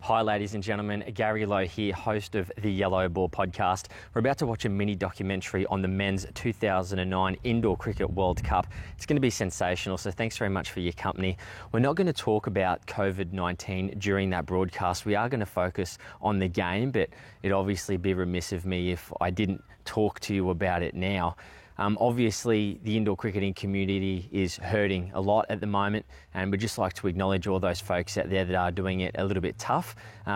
Hi, ladies and gentlemen. Gary Lowe here, host of the Yellow Ball podcast. We're about to watch a mini documentary on the men's 2009 Indoor Cricket World Cup. It's going to be sensational, so thanks very much for your company. We're not going to talk about COVID-19 during that broadcast. We are going to focus on the game, but it'd obviously be remiss of me if I didn't talk to you about it now. Obviously, the indoor cricketing community is hurting a lot at the moment, and we'd just like to acknowledge all those folks out there that are doing it a little bit tough,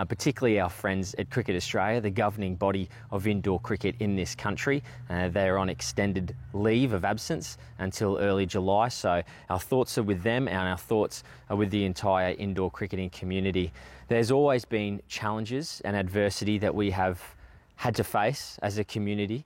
particularly our friends at Cricket Australia, the governing body of indoor cricket in this country. They are on extended leave of absence until early July, so our thoughts are with them and our thoughts are with the entire indoor cricketing community. There's always been challenges and adversity that we have had to face as a community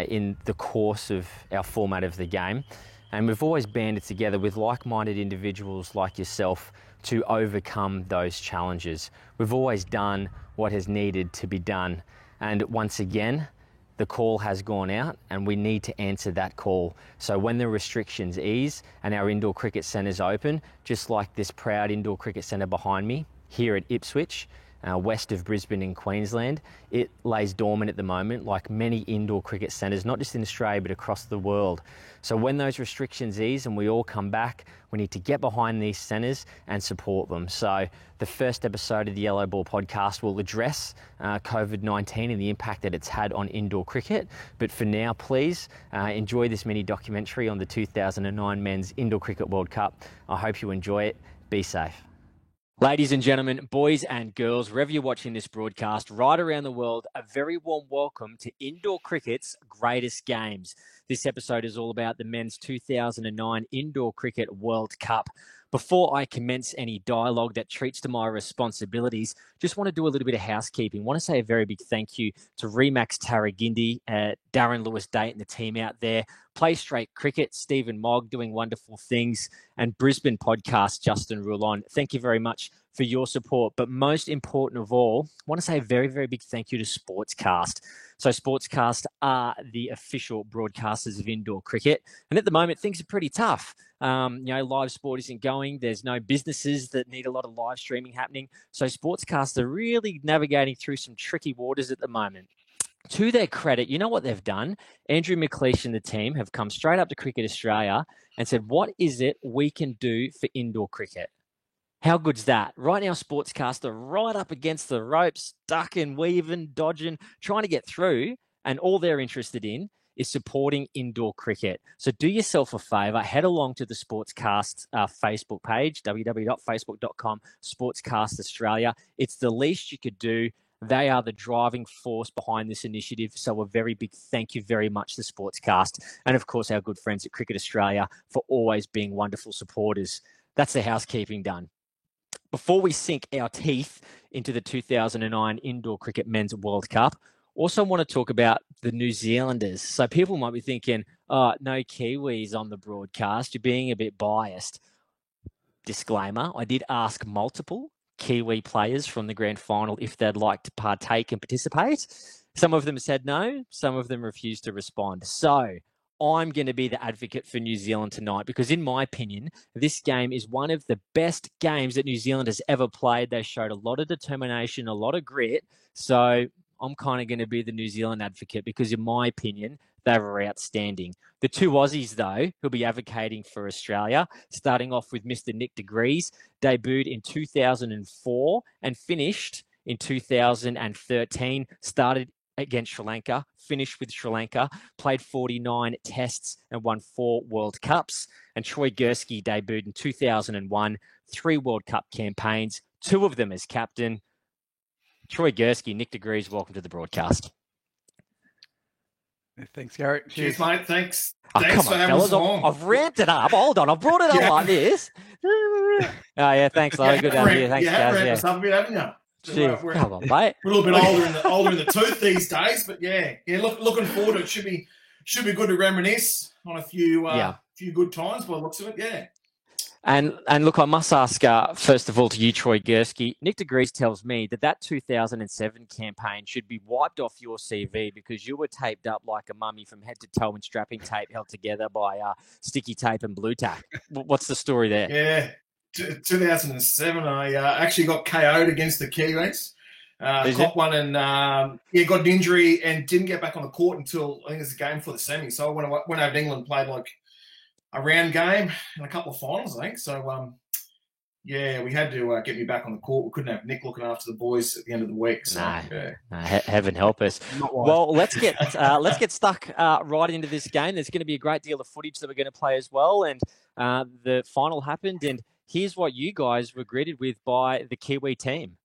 in the course of our format of the game. And we've always banded together with like-minded individuals like yourself to overcome those challenges. We've always done what has needed to be done. And once again, the call has gone out and we need to answer that call. So when the restrictions ease and our indoor cricket centres open, just like this proud indoor cricket centre behind me here at Ipswich, west of Brisbane in Queensland, it lays dormant at the moment, like many indoor cricket centres, not just in Australia, but across the world. So when those restrictions ease and we all come back, we need to get behind these centres and support them. So the first episode of the Yellow Ball podcast will address COVID-19 and the impact that it's had on indoor cricket. But for now, please enjoy this mini documentary on the 2009 Men's Indoor Cricket World Cup. I hope you enjoy it. Be safe. Ladies and gentlemen, boys and girls, wherever you're watching this broadcast, right around the world, a very warm welcome to indoor cricket's greatest games. This episode is all about the men's 2009 Indoor Cricket World Cup. Before I commence any dialogue that treats to my responsibilities, just want to do a little bit of housekeeping. I want to say a very big thank you to Remax Tarragindi, Darren Lewis-Date and the team out there, Play Straight Cricket, Stephen Mogg doing wonderful things, and Brisbane podcast, Justin Rulon. Thank you very much for your support. But most important of all, I want to say a very, very big thank you to Sportscast. So Sportscast are the official broadcasters of indoor cricket. And at the moment, things are pretty tough. Live sport isn't going. There's no businesses that need a lot of live streaming happening. So Sportscast are really navigating through some tricky waters at the moment. To their credit, you know what they've done? Andrew McLeish and the team have come straight up to Cricket Australia and said, what is it we can do for indoor cricket? How good's that? Right now, Sportscast are right up against the ropes, ducking, weaving, dodging, trying to get through, and all they're interested in is supporting indoor cricket. So do yourself a favour, head along to the Sportscast Facebook page, www.facebook.com/Sportscast Australia. It's the least you could do. They are the driving force behind this initiative. So a very big thank you very much to Sportscast. And of course, our good friends at Cricket Australia for always being wonderful supporters. That's the housekeeping done. Before we sink our teeth into the 2009 Indoor Cricket Men's World Cup, also want to talk about the New Zealanders. So people might be thinking, oh, no Kiwis on the broadcast. You're being a bit biased. Disclaimer, I did ask multiple Kiwi players from the grand final if they'd like to partake and participate. Some of them said no. Some of them refused to respond. So I'm going to be the advocate for New Zealand tonight because, in my opinion, this game is one of the best games that New Zealand has ever played. They showed a lot of determination, a lot of grit. So I'm kind of going to be the New Zealand advocate because, in my opinion, they were outstanding. The two Aussies, though, who'll be advocating for Australia, starting off with Mr. Nick de Vries, debuted in 2004 and finished in 2013, started against Sri Lanka, finished with Sri Lanka, played 49 tests and won 4 World Cups. And Troy Gursky debuted in 2001, 3 World Cup campaigns, 2 of them as captain. Troy Gursky, Nick de Vries, welcome to the broadcast. Thanks, Gary. Cheers, mate. Thanks. Oh, Thanks for having us along. I've ramped it up. Hold on. I've brought it up like this. Oh, yeah. Thanks, Lowe. Good to have you. Thanks, guys. Yeah, us up a bit, haven't you? Jeez, come on, mate. We're a little bit older in the tooth these days, but yeah. Looking forward to it. Should be good to reminisce on a few good times by the looks of it. Yeah. And look, I must ask, first of all, to you, Troy Gursky. Nick de Vries tells me that 2007 campaign should be wiped off your CV because you were taped up like a mummy from head to toe in strapping tape held together by sticky tape and blue tack. What's the story there? Yeah. 2007, I actually got KO'd against the Kiwis. Got one and got an injury and didn't get back on the court until I think it was a game for the semi. So I went over to England, played like a round game and a couple of finals, I think. So we had to get me back on the court. We couldn't have Nick looking after the boys at the end of the week. So, heaven help us. Well, let's get stuck right into this game. There's going to be a great deal of footage that we're going to play as well, and the final happened. And here's what you guys were greeted with by the Kiwi team.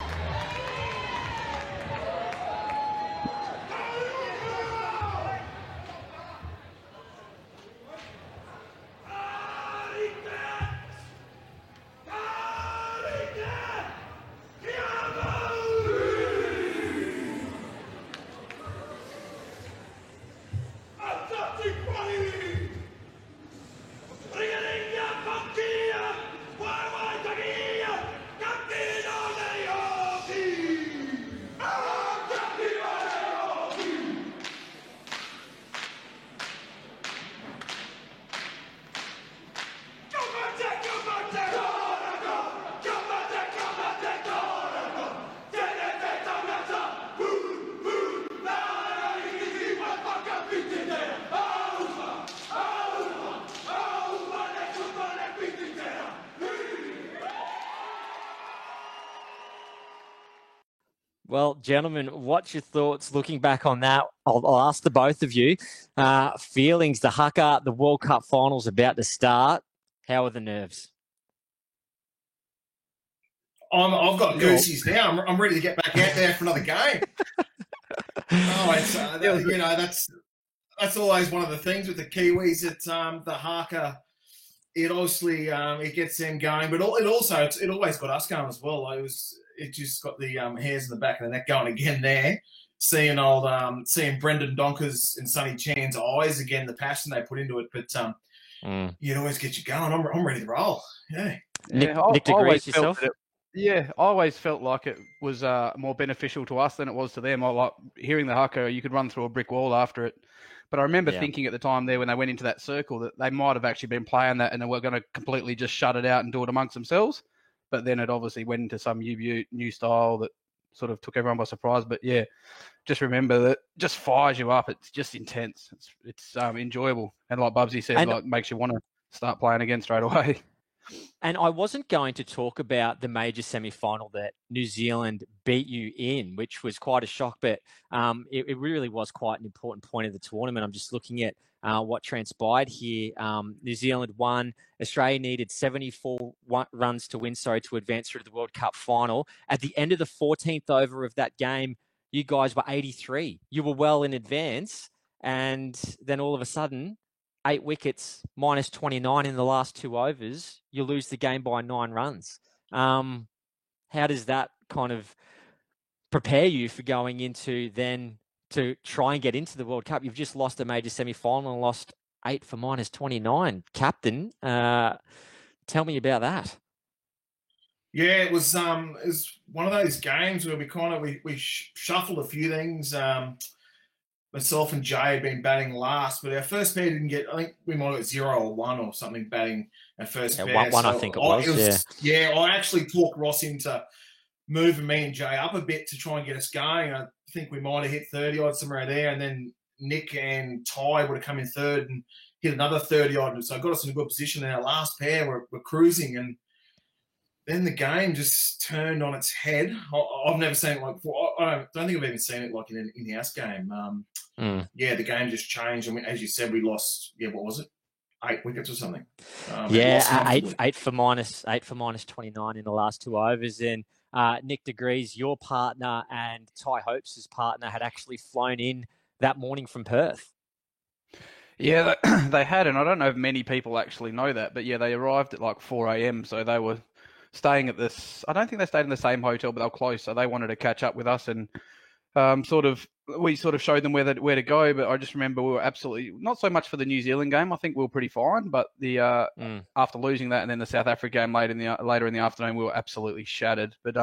Well, gentlemen, what's your thoughts looking back on that? I'll ask the both of you. Feelings, the haka, the World Cup finals about to start. How are the nerves? I've got goosies now. I'm ready to get back out there for another game. That's always one of the things with the Kiwis. It's the haka. It obviously it gets them going, but it always got us going as well. It just got the hairs in the back of the neck going again there. Seeing Brendan Donkers and Sonny Chan's eyes again, the passion they put into it. But it always gets you going. I'm ready to roll. Yeah. Nick agrees yourself? I always felt like it was more beneficial to us than it was to them. I like hearing the haka, you could run through a brick wall after it. But I remember thinking at the time there when they went into that circle that they might have actually been playing that and they were going to completely just shut it out and do it amongst themselves. But then it obviously went into some new style that sort of took everyone by surprise. But yeah, just remember that just fires you up. It's just intense. It's enjoyable. And like Bubsy said, makes you want to start playing again straight away. And I wasn't going to talk about the major semi-final that New Zealand beat you in, which was quite a shock, but it really was quite an important point of the tournament. I'm just looking at what transpired here. New Zealand won. Australia needed 74 runs to win, to advance through to the World Cup final. At the end of the 14th over of that game, you guys were 83. You were well in advance, and then all of a sudden, 8 wickets, minus 29 in the last 2 overs, you lose the game by 9 runs. How does that kind of prepare you for going into then to try and get into the World Cup? You've just lost a major semi-final and lost 8 for minus 29. Captain, tell me about that. Yeah, it was one of those games where we shuffled a few things. Myself and Jay had been batting last, but our first pair didn't get. I think we might have got 0 or 1 or something batting our first pair. One, I think it was. I actually talked Ross into moving me and Jay up a bit to try and get us going. I think we might have hit 30 odd somewhere there, and then Nick and Ty would have come in third and hit another 30 odd, and so it got us in a good position. And our last pair we're cruising, and then the game just turned on its head. I've never seen it like before. I don't think I've even seen it like in an in-house game. The game just changed. I mean, as you said, we lost. Yeah, what was it? 8 wickets or something. Eight for minus 29 in the last 2 overs. And Nick DeGrees, your partner, and Ty Hopes' partner had actually flown in that morning from Perth. Yeah, they had, and I don't know if many people actually know that, but yeah, they arrived at like 4 a.m. So they were staying at this. I don't think they stayed in the same hotel, but they were close, so they wanted to catch up with us, and we showed them where to go. But I just remember we were absolutely not so much for the New Zealand game. I think we were pretty fine, but the after losing that and then the South Africa game later in the afternoon, we were absolutely shattered. But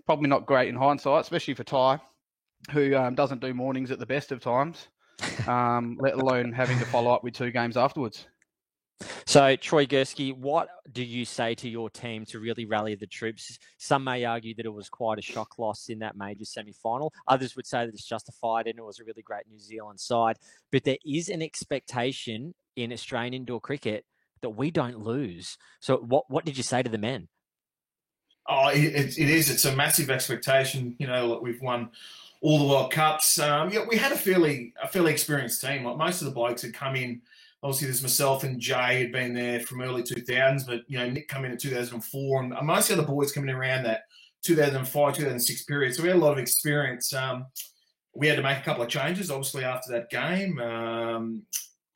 probably not great in hindsight, especially for Ty, who doesn't do mornings at the best of times, let alone having to follow up with 2 games afterwards. So, Troy Gursky, what do you say to your team to really rally the troops? Some may argue that it was quite a shock loss in that major semi-final. Others would say that it's justified and it was a really great New Zealand side. But there is an expectation in Australian indoor cricket that we don't lose. So what did you say to the men? Oh, it is. It's a massive expectation. You know, like we've won all the World Cups. Yeah, we had a fairly experienced team. Like most of the blokes had come in. Obviously, there's myself and Jay had been there from early 2000s, but you know Nick come in 2004, and most of the other boys coming around that 2005, 2006 period. So we had a lot of experience. We had to make a couple of changes, obviously, after that game.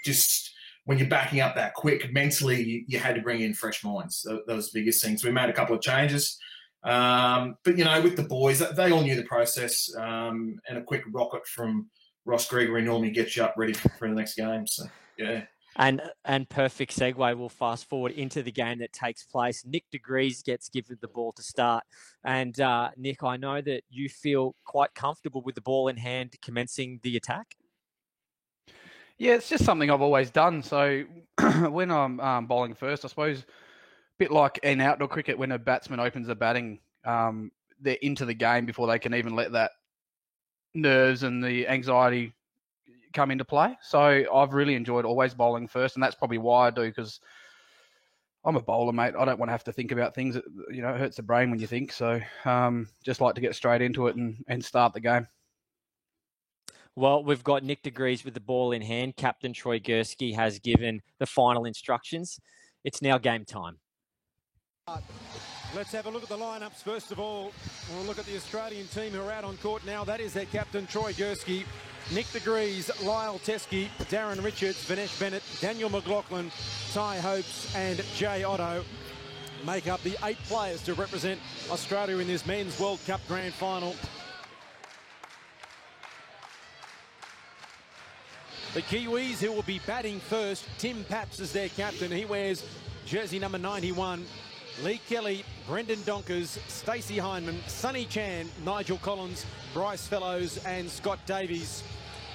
Just when you're backing up that quick, mentally, you had to bring in fresh minds. That was the biggest thing. So we made a couple of changes. But, you know, with the boys, they all knew the process. And a quick rocket from Ross Gregory normally gets you up ready for the next game. So, yeah. And perfect segue. We'll fast forward into the game that takes place. Nick de Vries gets given the ball to start. And Nick, I know that you feel quite comfortable with the ball in hand commencing the attack. Yeah, it's just something I've always done. So when I'm bowling first, I suppose a bit like in outdoor cricket, when a batsman opens the batting, they're into the game before they can even let that nerves and the anxiety come into play. So I've really enjoyed always bowling first, and that's probably why I do, because I'm a bowler, mate. I don't want to have to think about things. That, you know, it hurts the brain when you think. So just like to get straight into it and start the game. Well, we've got Nick de Vries with the ball in hand. Captain Troy Gursky has given the final instructions. It's now game time. Let's have a look at the lineups. First of all, we'll look at the Australian team who are out on court now. That is their captain, Troy Gursky, Nick de Vries, Lyle Teskey, Darren Richards, Vinesh Bennett, Daniel McLaughlin, Ty Hopes and Jay Otto make up the 8 players to represent Australia in this Men's World Cup Grand Final. The Kiwis, who will be batting first, Tim Paps is their captain. He wears jersey number 91. Lee Kelly, Brendan Donkers, Stacey Hindman, Sonny Chan, Nigel Collins, Bryce Fellows and Scott Davies.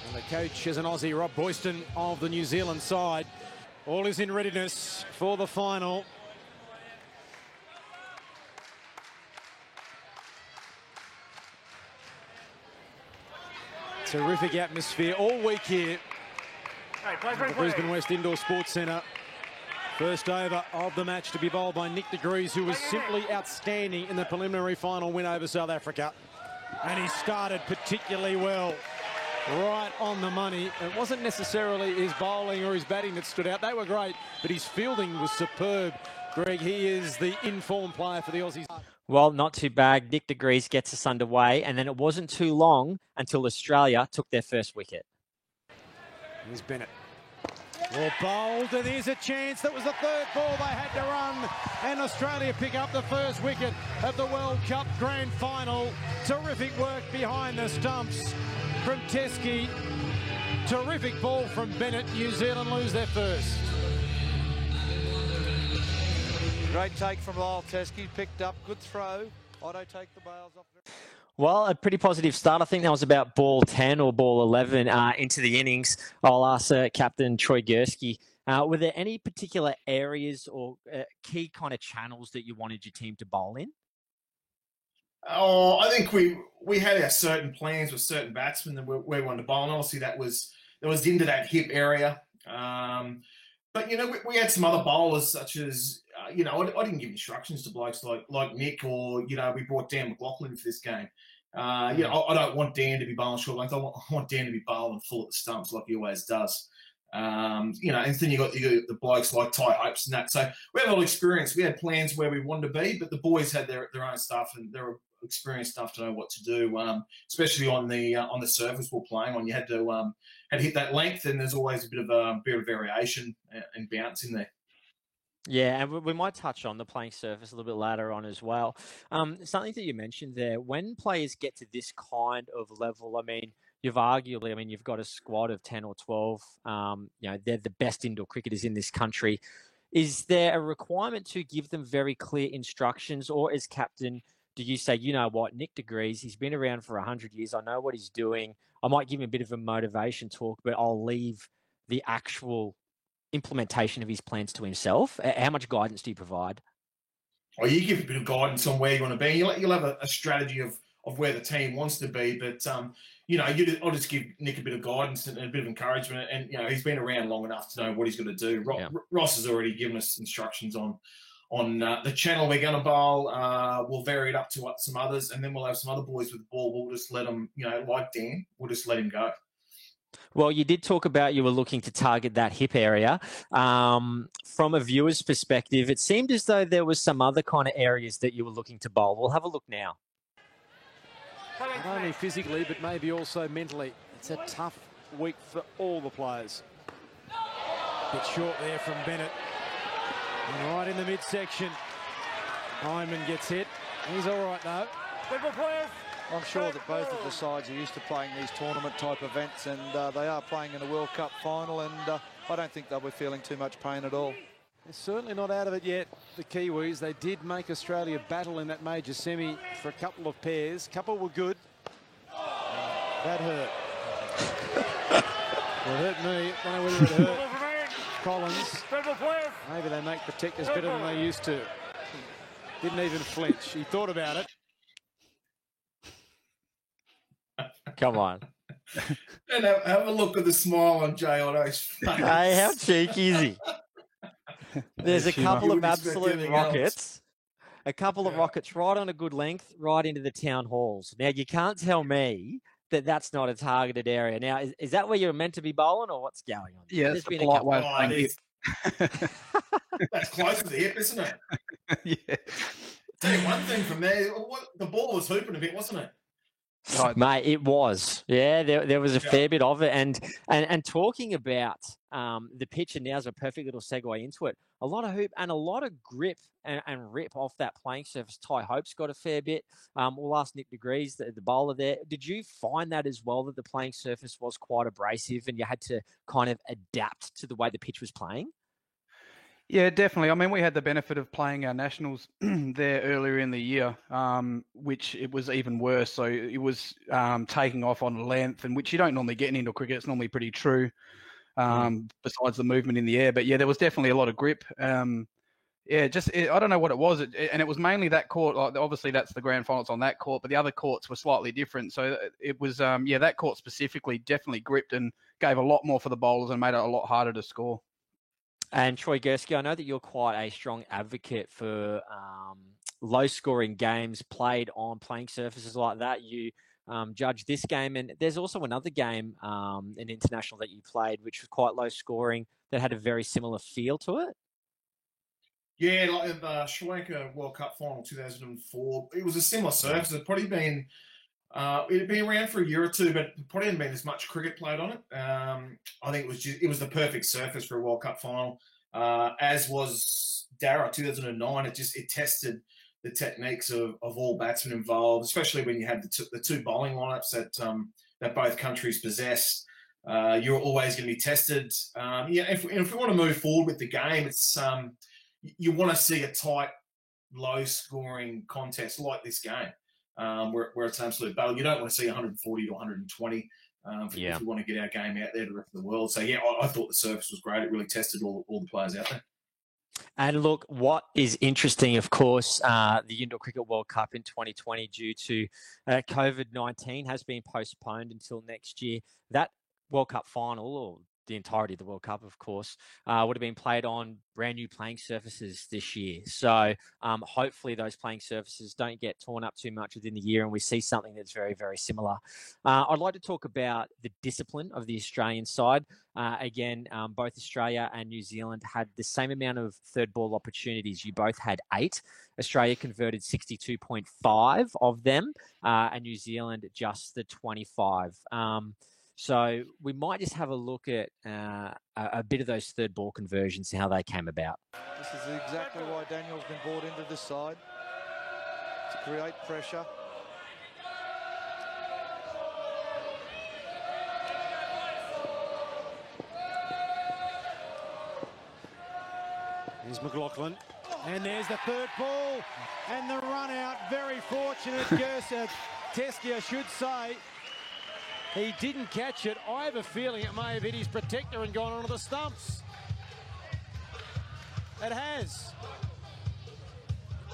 And the coach is an Aussie, Rob Boyston of the New Zealand side. All is in readiness for the final. Terrific atmosphere all week here at the Brisbane West Indoor Sports Centre. First over of the match to be bowled by Nick de Vries, who was simply outstanding in the preliminary final win over South Africa. And he started particularly well, right on the money. It wasn't necessarily his bowling or his batting that stood out. They were great, but his fielding was superb. Greg, he is the informed player for the Aussies. Well, not too bad. Nick de Vries gets us underway, and then it wasn't too long until Australia took their first wicket. Here's Bennett. Well bowled, and here's a chance. That was the third ball they had to run, and Australia pick up the first wicket of the World Cup Grand Final. Terrific work behind the stumps from Teskey. Terrific ball from Bennett. New Zealand lose their first. Great take from Lyle Teskey, picked up, good throw. Otto take the bails off. Well, a pretty positive start. I think that was about ball 10 or ball 11 into the innings. I'll ask Captain Troy Gursky, were there any particular areas or key kind of channels that you wanted your team to bowl in? Oh, I think we had our certain plans with certain batsmen that we wanted to bowl, and obviously that was into that hip area. But, you know, we had some other bowlers such as, you know, I didn't give instructions to blokes like Nick, or, you know, we brought Dan McLaughlin for this game. You know, I don't want Dan to be bowling short length. I want Dan to be bowling full at the stumps like he always does. You know, and then you got the blokes like Ty Hopes and that. So we had a lot of experience. We had plans where we wanted to be, but the boys had their own stuff, and they were experienced enough to know what to do, especially on the surface we're playing on. You had to hit that length, and there's always a bit of variation and bounce in there. Yeah, and we might touch on the playing surface a little bit later on as well. Something that you mentioned there, when players get to this kind of level, I mean, you've got a squad of 10 or 12. You know, they're the best indoor cricketers in this country. Is there a requirement to give them very clear instructions, or as captain, do you say, you know what, Nick de Vries, he's been around for 100 years. I know what he's doing. I might give him a bit of a motivation talk, but I'll leave the actual implementation of his plans to himself? How much guidance do you provide? Well, you give a bit of guidance on where you want to be. You'll have a strategy of where the team wants to be, but I'll just give Nick a bit of guidance and a bit of encouragement. And he's been around long enough to know what he's going to do. Ross has already given us instructions on the channel we're going to bowl. We'll vary it up to some others, and then we'll have some other boys with the ball. We'll just let them, like Dan, we'll just let him go. Well, you did talk about you were looking to target that hip area. From a viewer's perspective, it seemed as though there was some other kind of areas that you were looking to bowl. We'll have a look now. Not only physically, but maybe also mentally. It's a tough week for all the players. Bit short there from Bennett. And right in the midsection, Hyman gets hit. He's all right, though. I'm sure that both of the sides are used to playing these tournament-type events, and they are playing in a World Cup final, and I don't think they'll be feeling too much pain at all. They're certainly not out of it yet, the Kiwis. They did make Australia battle in that major semi for a couple of pairs. Couple were good. That hurt. Well, it hurt me. I don't know whether it hurt Collins. Maybe they make protectors better than they used to. Didn't even flinch. He thought about it. Come on. And have a look at the smile on Jay Otto's face. Hey, how cheeky is he? There's a couple of absolute rockets. A couple of rockets right on a good length, right into the town halls. Now, you can't tell me that that's not a targeted area. Now, is that where you're meant to be bowling, or what's going on? Yeah, it's a polite way of playing it. That's close to the hip, isn't it? Yeah. Tell you one thing from there, the ball was hooping a bit, wasn't it? Right. Mate, it was. Yeah, there was a fair bit of it. And talking about the pitch, and now's a perfect little segue into it. A lot of hoop and a lot of grip and rip off that playing surface. Ty Hope's got a fair bit. We'll ask Nick DeGrees, the bowler there. Did you find that as well, that the playing surface was quite abrasive and you had to kind of adapt to the way the pitch was playing? Yeah, definitely. I mean, we had the benefit of playing our nationals there earlier in the year, which it was even worse. So it was taking off on length, and which you don't normally get in indoor cricket. It's normally pretty true, besides the movement in the air. But yeah, there was definitely a lot of grip. I don't know what it was, and it was mainly that court. Like, obviously, that's the grand finals on that court, but the other courts were slightly different. So it was, that court specifically definitely gripped and gave a lot more for the bowlers and made it a lot harder to score. And Troy Gursky, I know that you're quite a strong advocate for low-scoring games played on playing surfaces like that. You judge this game, and there's also another game, an international that you played, which was quite low-scoring, that had a very similar feel to it. Yeah, like the Sri Lanka World Cup final 2004, it was a similar surface. It'd probably been it'd been around for a year or two, but probably hadn't been as much cricket played on it. I think it was the perfect surface for a World Cup final, as was Darragh 2009. It tested the techniques of all batsmen involved, especially when you had the two bowling lineups that both countries possess. You're always going to be tested. If we want to move forward with the game, it's you want to see a tight, low-scoring contest like this game. Where it's an absolute battle. You don't want to see 140 to 120 if you want to get our game out there to the rest of the world. So, yeah, I thought the surface was great. It really tested all the players out there. And look, what is interesting, of course, the Indoor Cricket World Cup in 2020 due to COVID-19 has been postponed until next year. That World Cup final, or the entirety of the World Cup, of course, would have been played on brand new playing surfaces this year. So hopefully those playing surfaces don't get torn up too much within the year and we see something that's very, very similar. I'd like to talk about the discipline of the Australian side. Again, both Australia and New Zealand had the same amount of third ball opportunities. You both had 8. Australia converted 62.5 of them, and New Zealand just the 25. So we might just have a look at a bit of those third ball conversions and how they came about. This is exactly why Daniel's been brought into this side, to create pressure. Here's McLaughlin. And there's the third ball. And the run out. Very fortunate. Teskey, I should say. He didn't catch it. I have a feeling it may have hit his protector and gone onto the stumps. It has.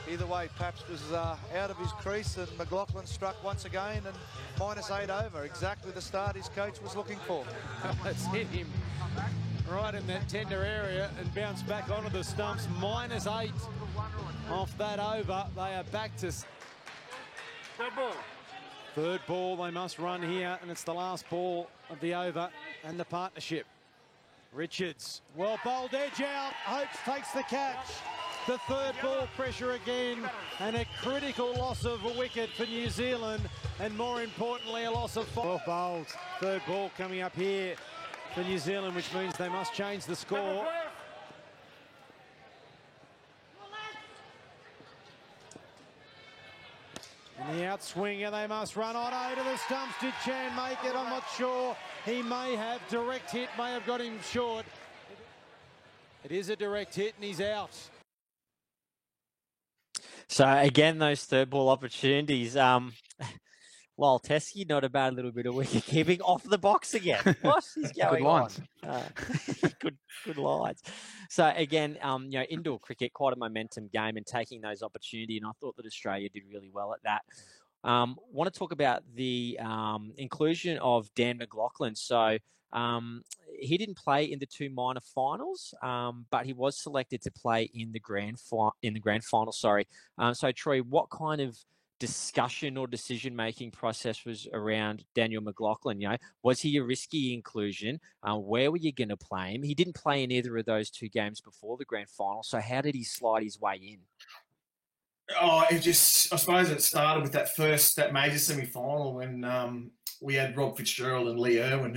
Either way, Paps was out of his crease and McLaughlin struck once again and -8 over. Exactly the start his coach was looking for. It's hit him right in that tender area and bounced back onto the stumps. -8 off that over. They are back to... Third ball they must run here, and it's the last ball of the over and the partnership. Richards, well bowled, edge out. Hopes takes the catch. The third ball pressure again, and a critical loss of a wicket for New Zealand, and more importantly, a loss of 5. Well bowled. Third ball coming up here for New Zealand, which means they must change the score. And the outswinger, they must run on over the stumps. Did Chan make it? I'm not sure. He may have. Direct hit may have got him short. It is a direct hit, and he's out. So again, those third ball opportunities. Lyle Teskey, not a bad little bit of wicket keeping off the box again. What is going Good lines. on? Good lines. So again, indoor cricket, quite a momentum game and taking those opportunities. And I thought that Australia did really well at that. Want to talk about the inclusion of Dan McLaughlin. So he didn't play in the 2 minor finals, but he was selected to play in the grand final. So Troy, what kind of discussion or decision-making process was around Daniel McLaughlin? Was he a risky inclusion? Where were you going to play him? He didn't play in either of those 2 games before the grand final. So how did he slide his way in? I suppose it started with that major semi-final when we had Rob Fitzgerald and Lee Irwin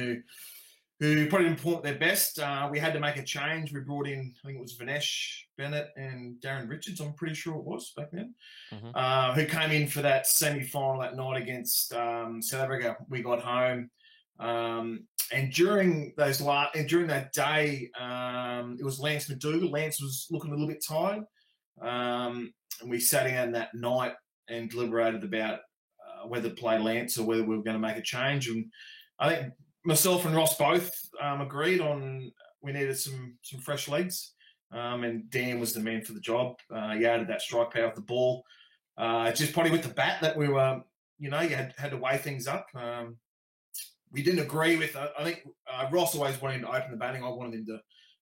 who probably didn't perform at their best. We had to make a change. We brought in, I think it was Vinesh Bennett and Darren Richards, I'm pretty sure it was back then, who came in for that semi-final that night against South Africa. We got home. And during that day, it was Lance McDougall. Lance was looking a little bit tired. And we sat down that night and deliberated about whether to play Lance or whether we were going to make a change. And I think myself and Ross both agreed on we needed some fresh legs. And Dan was the man for the job. He added that strike power of the ball. Just probably with the bat that we were, you had to weigh things up. We didn't agree with, I think Ross always wanted him to open the batting. I wanted him to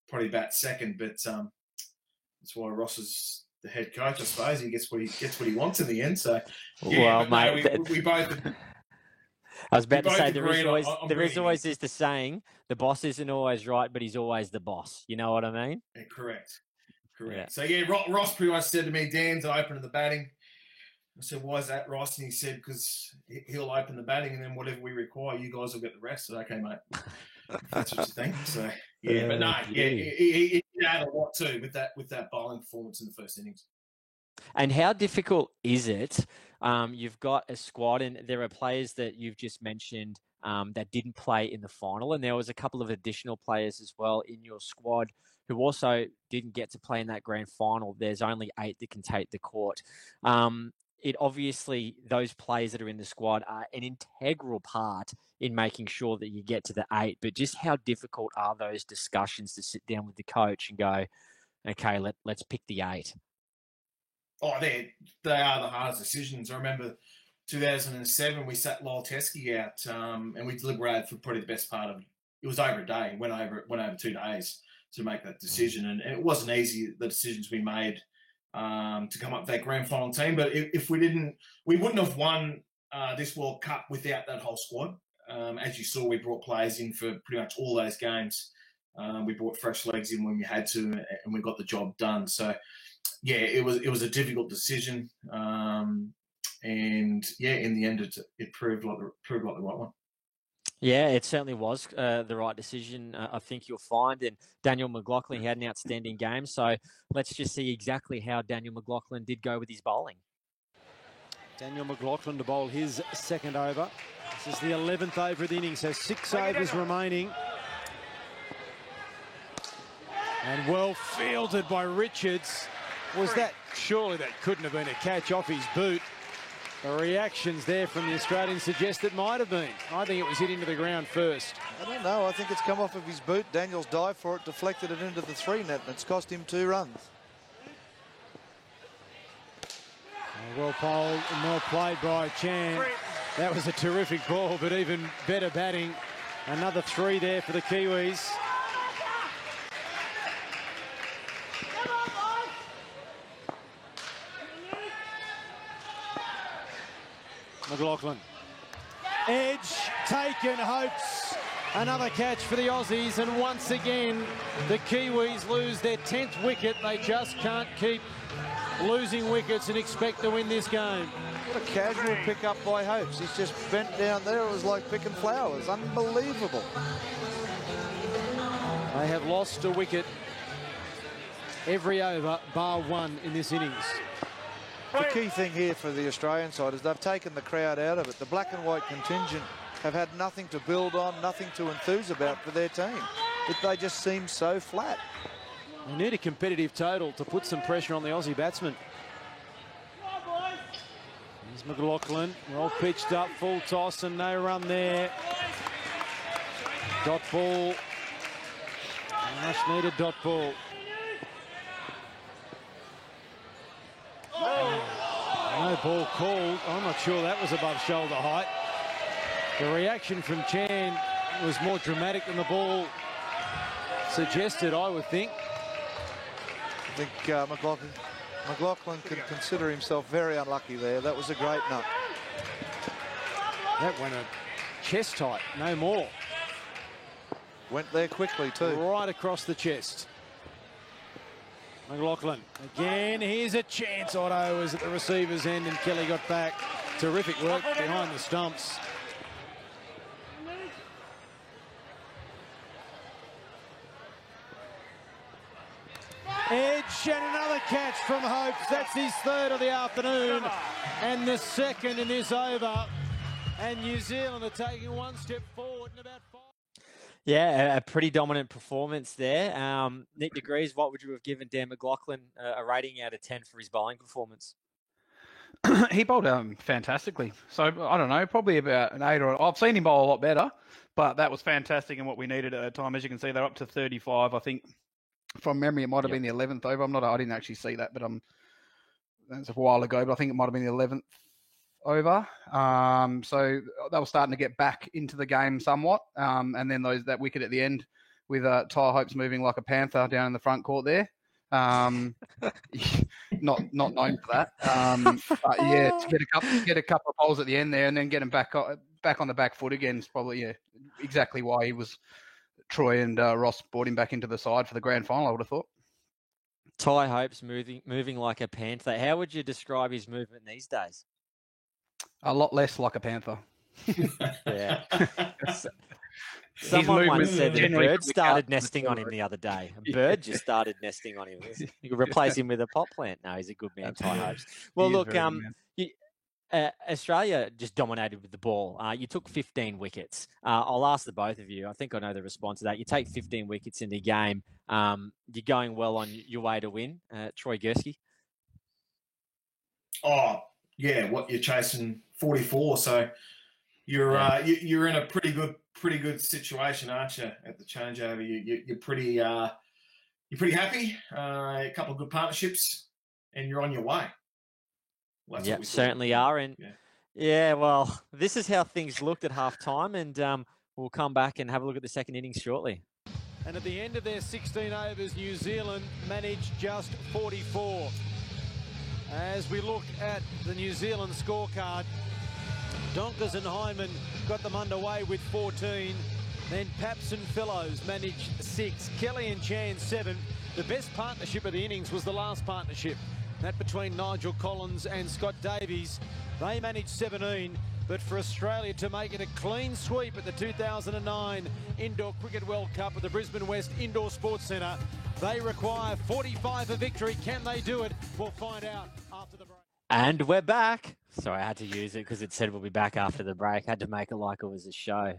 probably bat second, but that's why Ross is the head coach, I suppose. He gets what he wants in the end. So, yeah, well, mate, we both. I was about to say there is always the saying, the boss isn't always right, but he's always the boss. You know what I mean? Yeah, correct. Yeah. So Ross pretty much said to me, "Dan's opening the batting." I said, "Why is that, Ross?" And he said, "Because he'll open the batting, and then whatever we require, you guys will get the rest." So, okay, mate, that's what you think. So yeah, but no, he had a lot too with that bowling performance in the first innings. And how difficult is it? You've got a squad, and there are players that you've just mentioned that didn't play in the final, and there was a couple of additional players as well in your squad who also didn't get to play in that grand final. There's only 8 that can take the court. It obviously, those players that are in the squad are an integral part in making sure that you get to the 8. But just how difficult are those discussions to sit down with the coach and go, okay, let's pick the 8? Oh, they are the hardest decisions. I remember 2007, we sat Lyle Teskey out and we deliberated for probably the best part of it was over a day. It went over 2 days to make that decision. And it wasn't easy, the decisions we made to come up with that grand final team. But if we wouldn't have won this World Cup without that whole squad. As you saw, we brought players in for pretty much all those games. We brought fresh legs in when we had to, and we got the job done. So, yeah, it was a difficult decision, and yeah, in the end, it proved like the right one. Yeah, it certainly was the right decision. I think you'll find, and Daniel McLaughlin, he had an outstanding game. So let's just see exactly how Daniel McLaughlin did go with his bowling. Daniel McLaughlin to bowl his second over. This is the 11th over of the innings, so 6 overs remaining. And well fielded by Richards. Surely that couldn't have been a catch off his boot. The reactions there from the Australians suggest it might have been. I think it was hit into the ground first. I don't know. I think it's come off of his boot. Daniels dived for it, deflected it into the 3 net, and it's cost him 2 runs. Well polled and well played by Chan. That was a terrific ball, but even better batting. Another 3 there for the Kiwis. McLaughlin. Edge taken, Hopes. Another catch for the Aussies, and once again the Kiwis lose their 10th wicket. They just can't keep losing wickets and expect to win this game. What a casual pick up by Hopes. He's just bent down there. It was like picking flowers. Unbelievable. They have lost a wicket every over, bar 1 in this innings. The key thing here for the Australian side is they've taken the crowd out of it. The black and white contingent have had nothing to build on, nothing to enthuse about for their team. They just seem so flat. They need a competitive total to put some pressure on the Aussie batsmen. Here's McLaughlin, well pitched up, full toss and no run there. Dot ball, much needed dot ball. No ball called. I'm not sure that was above shoulder height. The reaction from Chan was more dramatic than the ball suggested, I would think. I think McLaughlin can consider himself very unlucky there. That was a great nut. That went a chest height, no more. Went there quickly too. Right across the chest. McLaughlin again. Here's a chance. Otto was at the receiver's end and Kelly got back. Terrific work behind the stumps. Edge and another catch from Hopes. That's his 3rd of the afternoon and the 2nd in this over. And New Zealand are taking 1 step forward in about 5. Yeah, a pretty dominant performance there. Nick de Vries, what would you have given Dan McLaughlin a rating out of 10 for his bowling performance? He bowled fantastically. So, I don't know, probably about an 8 or... I've seen him bowl a lot better, but that was fantastic and what we needed at the time. As you can see, they're up to 35. I think, from memory, it might have been the 11th over. I didn't actually see that, but that's a while ago, but I think it might have been the 11th over. So they were starting to get back into the game somewhat. And then that wicket at the end with Ty Hopes moving like a panther down in the front court there. Not known for that. But yeah, to get a couple of bowls at the end there and then get him back on the back foot again is probably exactly why he was... Troy and Ross brought him back into the side for the grand final, I would have thought. Ty Hopes moving like a panther. How would you describe his movement these days? A lot less like a panther. Yeah. Someone once said that a bird started nesting on him the other day. A bird just started nesting on him. You could replace him with a pot plant. No, he's a good man, Ty Hopes. Well, look, Australia just dominated with the ball. You took 15 wickets. I'll ask the both of you. I think I know the response to that. You take 15 wickets in the game. You're going well on your way to win. Troy Gursky? Oh, yeah. What you're chasing 44, so you're you're in a pretty good situation, aren't you? At the changeover, you're pretty happy. A couple of good partnerships, and you're on your way. Well, yeah, certainly are. And yeah, well, this is how things looked at half-time, and we'll come back and have a look at the second innings shortly. And at the end of their 16 overs, New Zealand managed just 44. As we look at the New Zealand scorecard, Donkers and Hyman got them underway with 14. Then Paps and Fellows managed 6. Kelly and Chan 7. The best partnership of the innings was the last partnership. That between Nigel Collins and Scott Davies. They managed 17, but for Australia to make it a clean sweep at the 2009 Indoor Cricket World Cup at the Brisbane West Indoor Sports Centre, they require 45 for victory. Can they do it? We'll find out after the break. And we're back. Sorry, I had to use it because it said we'll be back after the break. I had to make it like it was a show.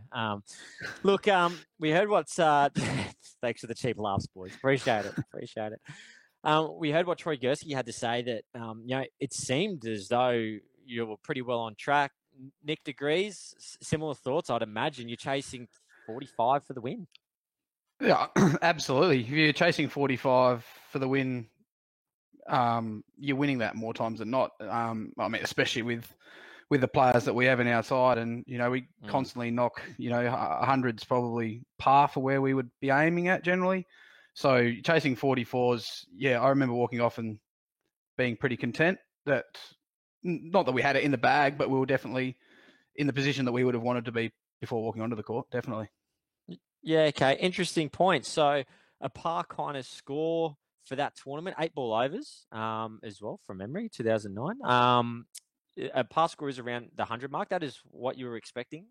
Look, we heard what's... thanks for the cheap laughs, boys. Appreciate it. We heard what Troy Gursky had to say, that it seemed as though you were pretty well on track. Nick de Vries, similar thoughts, I'd imagine. You're chasing 45 for the win. Yeah, absolutely. If you're chasing 45 for the win, you're winning that more times than not. I mean, especially with the players that we have in our side, and we constantly knock 100's probably par for where we would be aiming at generally. So chasing 44s, yeah, I remember walking off and being pretty content that not that we had it in the bag, but we were definitely in the position that we would have wanted to be before walking onto the court. Definitely. Yeah. Okay. Interesting point. So a par kind of score for that tournament, 8 ball overs, as well from memory, 2009. A par score is around the 100 mark. That is what you were expecting?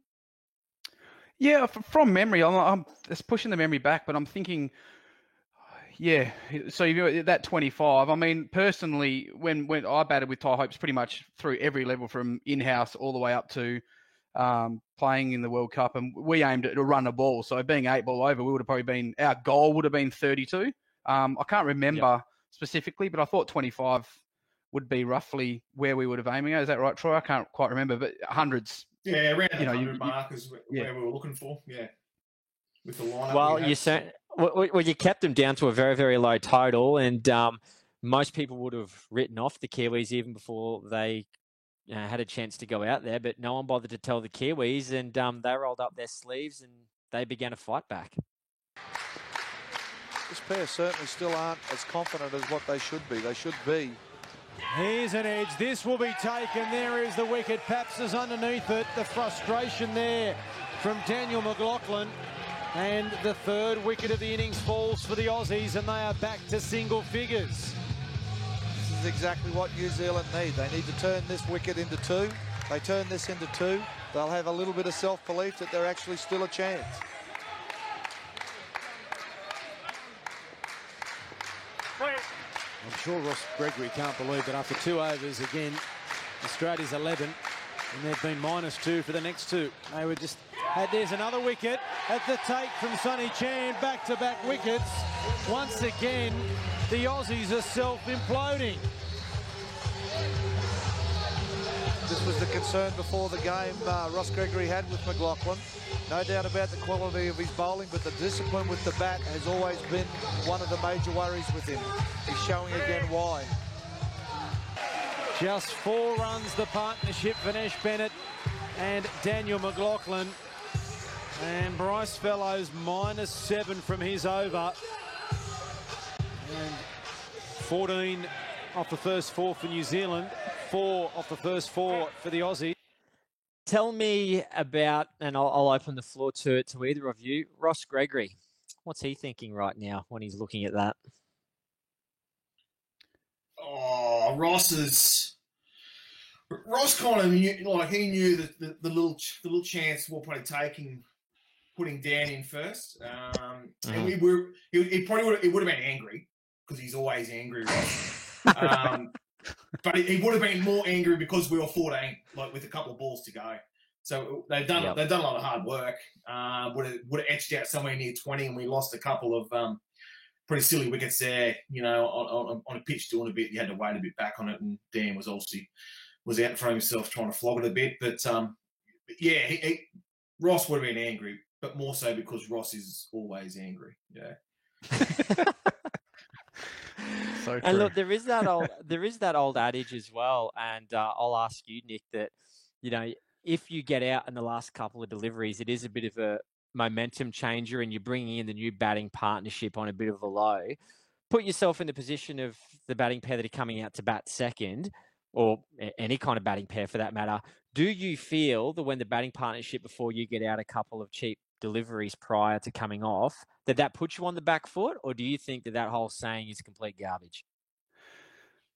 Yeah, from memory, I'm just pushing the memory back, but I'm thinking, yeah. So you're that 25. I mean, personally, when I batted with Ty Hopes pretty much through every level from in-house all the way up to playing in the World Cup, and we aimed to run a ball. So being 8 ball over, our goal would have been 32. I can't remember specifically, but I thought 25 would be roughly where we would have aiming at. Is that right, Troy? I can't quite remember, but hundreds. Yeah, around the 100 mark is where we were looking for. Yeah, with the lineup. Well, you kept them down to a very, very low total, and most people would have written off the Kiwis even before they had a chance to go out there. But no one bothered to tell the Kiwis, and they rolled up their sleeves and they began to fight back. This pair certainly still aren't as confident as what they should be. They should be. Here's an edge. This will be taken. There is the wicket. Paps is underneath it. The frustration there from Daniel McLaughlin. And the third wicket of the innings falls for the Aussies, and they are back to single figures. This is exactly what New Zealand need. They need to turn this wicket into 2. They turn this into 2. They'll have a little bit of self-belief that they're actually still a chance. I'm sure Ross Gregory can't believe that after 2 overs, again, Australia's 11, and they've been -2 for the next 2. They were just... there's another wicket at the take from Sonny Chan. Back-to-back wickets. Once again, the Aussies are self-imploding. This was the concern before the game Ross Gregory had with McLaughlin. No doubt about the quality of his bowling, but the discipline with the bat has always been one of the major worries with him. He's showing again why. Just 4 runs, the partnership, Vinesh Bennett and Daniel McLaughlin. And Bryce Fellows -7 from his over. And 14 off the first 4 for New Zealand, 4 off the first 4 for the Aussies. Tell me about, and I'll open the floor to either of you, Ross Gregory. What's he thinking right now when he's looking at that? Oh, Ross kind of knew, he knew that the little chance we're probably taking, putting Dan in first, and he probably would have been angry because he's always angry, Ross. But he would have been more angry because we were 14, with a couple of balls to go. So they've done a lot of hard work. Would have etched out somewhere near 20, and we lost a couple of pretty silly wickets there. On a pitch doing a bit, you had to wait a bit back on it, and Dan was obviously out in front of himself trying to flog it a bit. But Ross would have been angry, but more so because Ross is always angry. Yeah. So and look, there is that old adage as well, and I'll ask you, Nick, that if you get out in the last couple of deliveries, it is a bit of a momentum changer, and you're bringing in the new batting partnership on a bit of a low. Put yourself in the position of the batting pair that are coming out to bat second, or any kind of batting pair for that matter. Do you feel that when the batting partnership, before you get out a couple of cheap deliveries prior to coming off, that puts you on the back foot, or do you think that whole saying is complete garbage?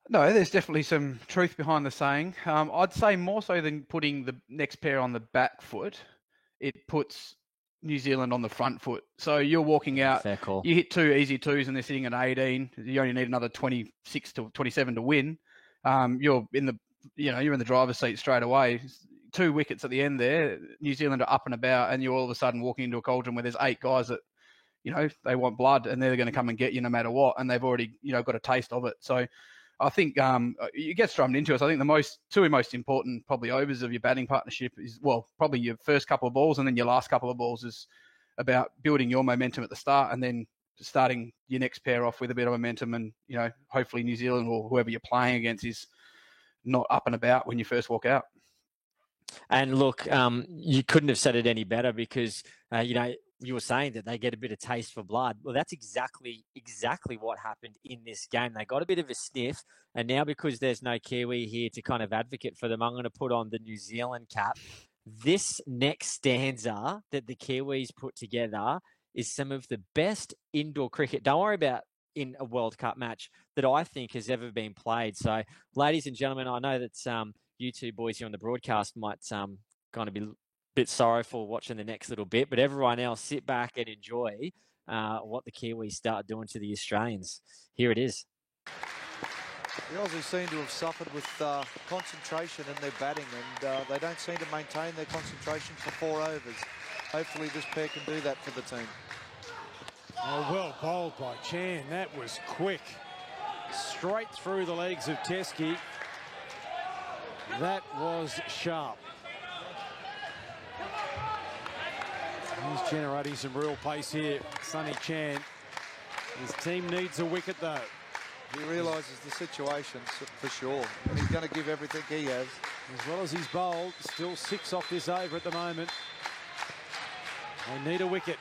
No, there's definitely some truth behind the saying. I'd say more so than putting the next pair on the back foot, it puts New Zealand on the front foot. So you're walking out, fair call. You hit 2 easy 2s and they're sitting at 18. You only need another 26 to 27 to win. You're in the driver's seat straight away. 2 wickets at the end there. New Zealand are up and about, and you're all of a sudden walking into a cauldron where there's 8 guys that, they want blood, and they're going to come and get you no matter what, and they've already, got a taste of it. So I think you get strummed into it. So I think the two most important probably overs of your batting partnership is, well, probably your first couple of balls and then your last couple of balls is about building your momentum at the start and then starting your next pair off with a bit of momentum. And, you know, hopefully New Zealand or whoever you're playing against is not up and about when you first walk out. And look, you couldn't have said it any better because, you know, you were saying that they get a bit of taste for blood. Well, that's exactly what happened in this game. They got a bit of a sniff, and now because there's no Kiwi here to kind of advocate for them, I'm going to put on the New Zealand cap. This next stanza that the Kiwis put together is some of the best indoor cricket. Don't worry about in a World Cup match that I think has ever been played. So, ladies and gentlemen, I know that you two boys here on the broadcast might kind of be bit sorrowful watching the next little bit, but everyone else sit back and enjoy what the Kiwis start doing to the Australians. Here it is. The Aussies seem to have suffered with concentration in their batting, and they don't seem to maintain their concentration for 4 overs. Hopefully this pair can do that for the team. Oh, well bowled by Chan. That was quick. Straight through the legs of Teskey. That was sharp. He's generating some real pace here, Sonny Chan. His team needs a wicket, though. He realises the situation for sure, and he's going to give everything he has. As well as he's bowled, still 6 off this over at the moment. They need a wicket,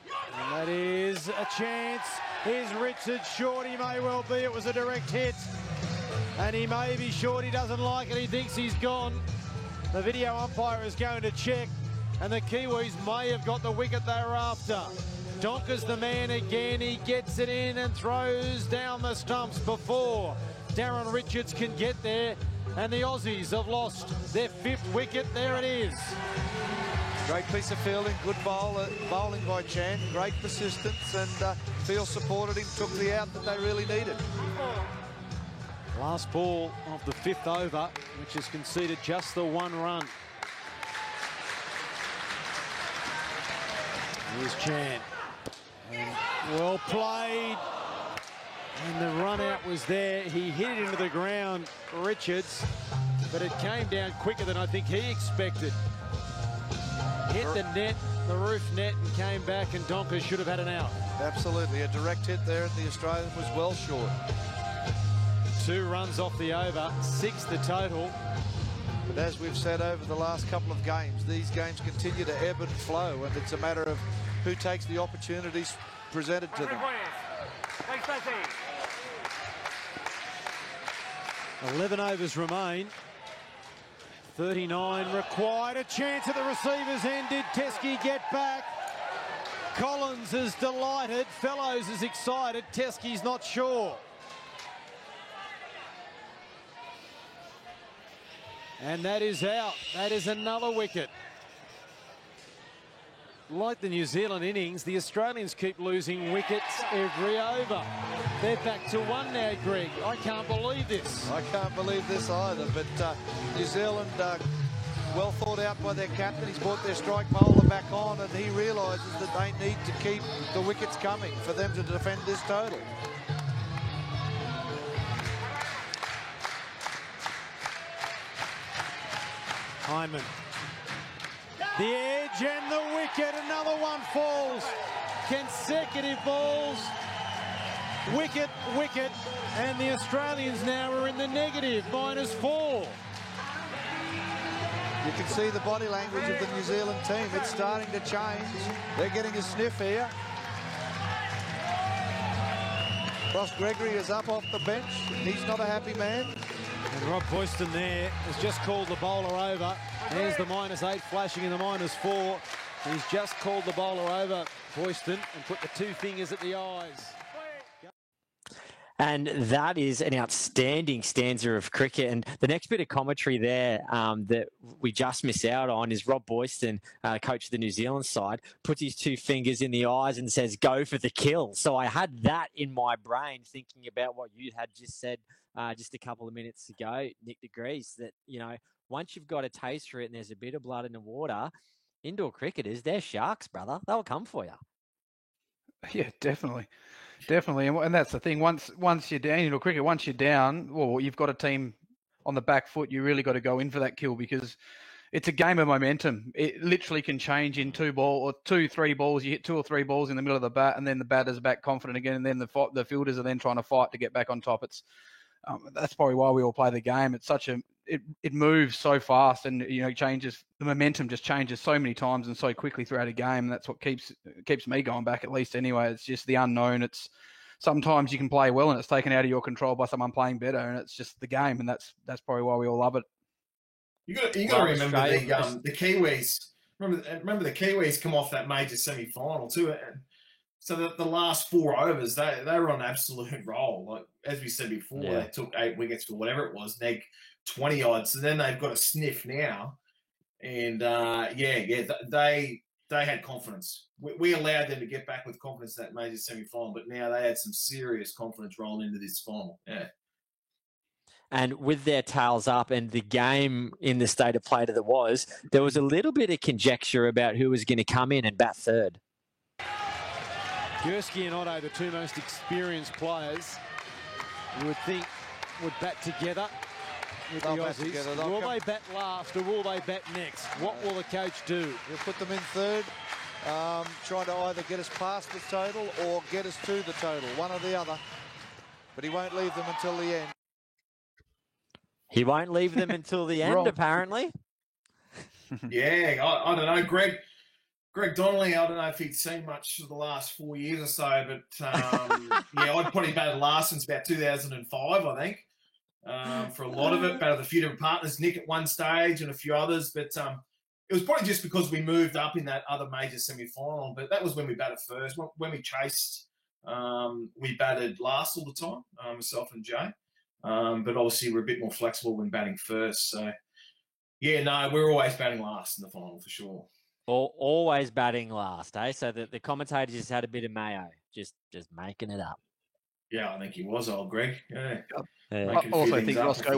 and that is a chance. Here's Richard short. He may well be. It was a direct hit, and he may be short. He doesn't like it. He thinks he's gone. The video umpire is going to check. And the Kiwis may have got the wicket they were after. Donker's the man again. He gets it in and throws down the stumps before Darren Richards can get there. And the Aussies have lost their 5th wicket. There it is. Great piece of fielding, good bowling by Chan, great persistence, and field supported him, took the out that they really needed. Last ball of the 5th over, which has conceded just the 1 run. Here's Chan. And well played. And the run out was there. He hit it into the ground, Richards, but it came down quicker than I think he expected. Hit the net, the roof net, and came back, and Donker should have had an out. Absolutely, a direct hit there, and the Australian was well short. 2 runs off the over, 6 the total. But as we've said over the last couple of games, these games continue to ebb and flow, and it's a matter of who takes the opportunities presented to them. 11 overs remain. 39 required. A chance at the receiver's end. Did Teskey get back? Collins is delighted. Fellows is excited. Teskey's not sure. And that is out. That is another wicket. Like the New Zealand innings, the Australians keep losing wickets every over. They're back to 1 now, Greg. I can't believe this. I can't believe this either, but New Zealand, well thought out by their captain. He's brought their strike bowler back on, and he realises that they need to keep the wickets coming for them to defend this total. Hyman. The edge and the wicket. Another one falls. Consecutive balls. Wicket, wicket. And the Australians now are in the negative, -4. You can see the body language of the New Zealand team. It's starting to change. They're getting a sniff here. Ross Gregory is up off the bench. He's not a happy man. And Rob Boyston there has just called the bowler over. There's the -8 flashing in the -4. He's just called the bowler over, Boyston, and put the 2 fingers at the eyes. And that is an outstanding stanza of cricket. And the next bit of commentary there that we just miss out on is Rob Boyston, coach of the New Zealand side, puts his 2 fingers in the eyes and says, "Go for the kill." So I had that in my brain thinking about what you had just said just a couple of minutes ago, Nick de Vries, that, you know, once you've got a taste for it and there's a bit of blood in the water, indoor cricketers, they're sharks, brother. They'll come for you. Yeah, definitely. Definitely, and that's the thing. Once you're down, cricket, once you're down, well, you've got a team on the back foot. You really got to go in for that kill because it's a game of momentum. It literally can change in 3 balls. You hit 2 or 3 balls in the middle of the bat, and then the batter's back confident again, and then the fielders are then trying to fight to get back on top. That's probably why we all play the game. It's it moves so fast, and changes. The momentum just changes so many times and so quickly throughout a game. And that's what keeps me going back, at least anyway. It's just the unknown. It's sometimes you can play well and it's taken out of your control by someone playing better, and it's just the game. And that's probably why we all love it. You got to remember the Kiwis. Remember the Kiwis come off that major semi-final too. And so the last 4 overs, they were on an absolute roll. Like as we said before, they took 8 wickets for whatever it was, neg 20 odds. So then they've got a sniff now, and they had confidence. We allowed them to get back with confidence in that major semi-final, but now they had some serious confidence rolling into this final. Yeah. And with their tails up and the game in the state of play that it was, there was a little bit of conjecture about who was going to come in and bat third. Gursky and Otto, the 2 most experienced players, you would think would bat together with the Aussies. Will they bat last or will they bat next? What will the coach do? He'll put them in third, trying to either get us past the total or get us to the total, one or the other. But he won't leave them until the end. He won't leave them until the end, apparently. Yeah, I don't know. Greg Donnelly, I don't know if he'd seen much for the last 4 years or so, but I'd probably batted last since about 2005, I think. For a lot of it, batted a few different partners, Nick at one stage and a few others, but it was probably just because we moved up in that other major semi-final, but that was when we batted first. When we chased, we batted last all the time, myself and Jay. But obviously we're a bit more flexible when batting first. So, we're always batting last in the final for sure. Always batting last, eh? So the commentator just had a bit of mayo, just making it up. Yeah, I think he was, old Greg. Yeah. I also think Roscoe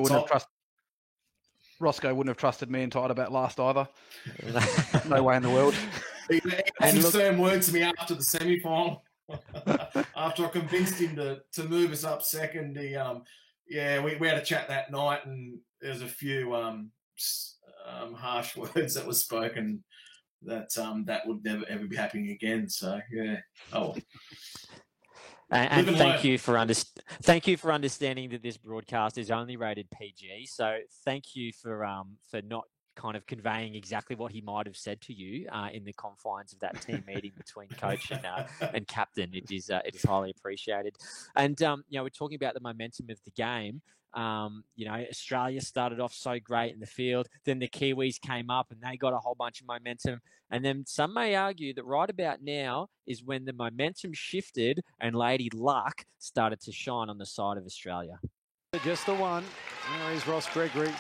wouldn't have trusted me and Ty about last either. No way in the world. He had some stern words to me after the semi-final. After I convinced him to move us up second, we had a chat that night, and there's a few harsh words that were spoken that would never ever be happening again. So yeah. Oh. And thank you for understanding that this broadcast is only rated PG. So thank you for not kind of conveying exactly what he might have said to you in the confines of that team meeting between coach and captain. It is highly appreciated. And we're talking about the momentum of the game. Australia started off so great in the field. Then the Kiwis came up and they got a whole bunch of momentum. And then some may argue that right about now is when the momentum shifted and Lady Luck started to shine on the side of Australia. Just the one. There is Ross Gregory.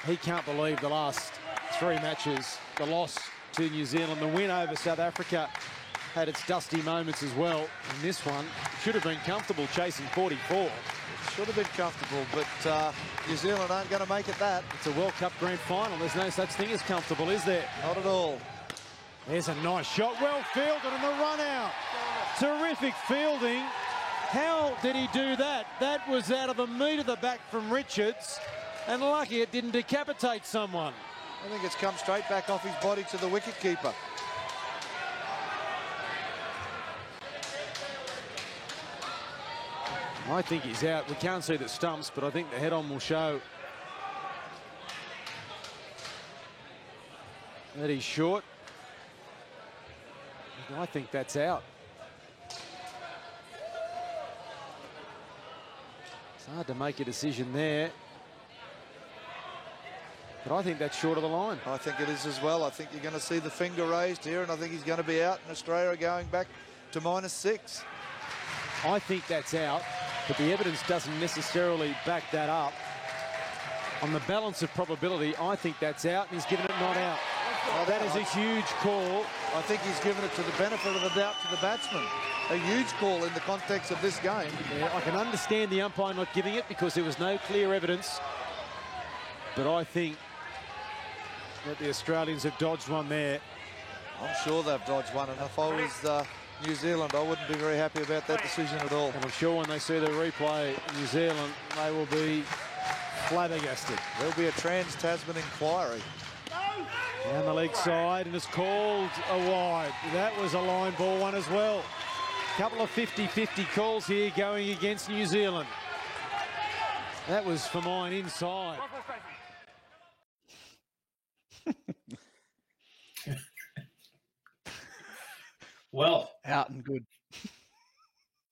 He can't believe the last 3 matches, the loss to New Zealand, the win over South Africa had its dusty moments as well. And this one should have been comfortable chasing 44. It should have been comfortable, but New Zealand aren't going to make it that. It's a World Cup Grand Final. There's no such thing as comfortable, is there? Not at all. There's a nice shot. Well fielded and the run out. Terrific fielding. How did he do that? That was out of the meat of the back from Richards. And lucky it didn't decapitate someone. I think it's come straight back off his body to the wicketkeeper. I think he's out. We can't see the stumps, but I think the head-on will show that he's short. I think that's out. It's hard to make a decision there. But I think that's short of the line. I think it is as well. I think you're going to see the finger raised here, and I think he's going to be out, and Australia are going back to -6. I think that's out, but the evidence doesn't necessarily back that up. On the balance of probability, I think that's out, and he's given it not out. That is a huge call. I think he's given it to the benefit of the doubt to the batsman. A huge call in the context of this game. Yeah, I can understand the umpire not giving it because there was no clear evidence. But I think that the Australians have dodged one there. I'm sure they've dodged one, and if I was New Zealand, I wouldn't be very happy about that decision at all. And I'm sure when they see the replay, New Zealand, they will be flabbergasted. There'll be a trans-Tasman inquiry. Down the leg side, and it's called a wide. That was a line ball one as well. Couple of 50-50 calls here going against New Zealand. That was for mine inside. Well, out and good.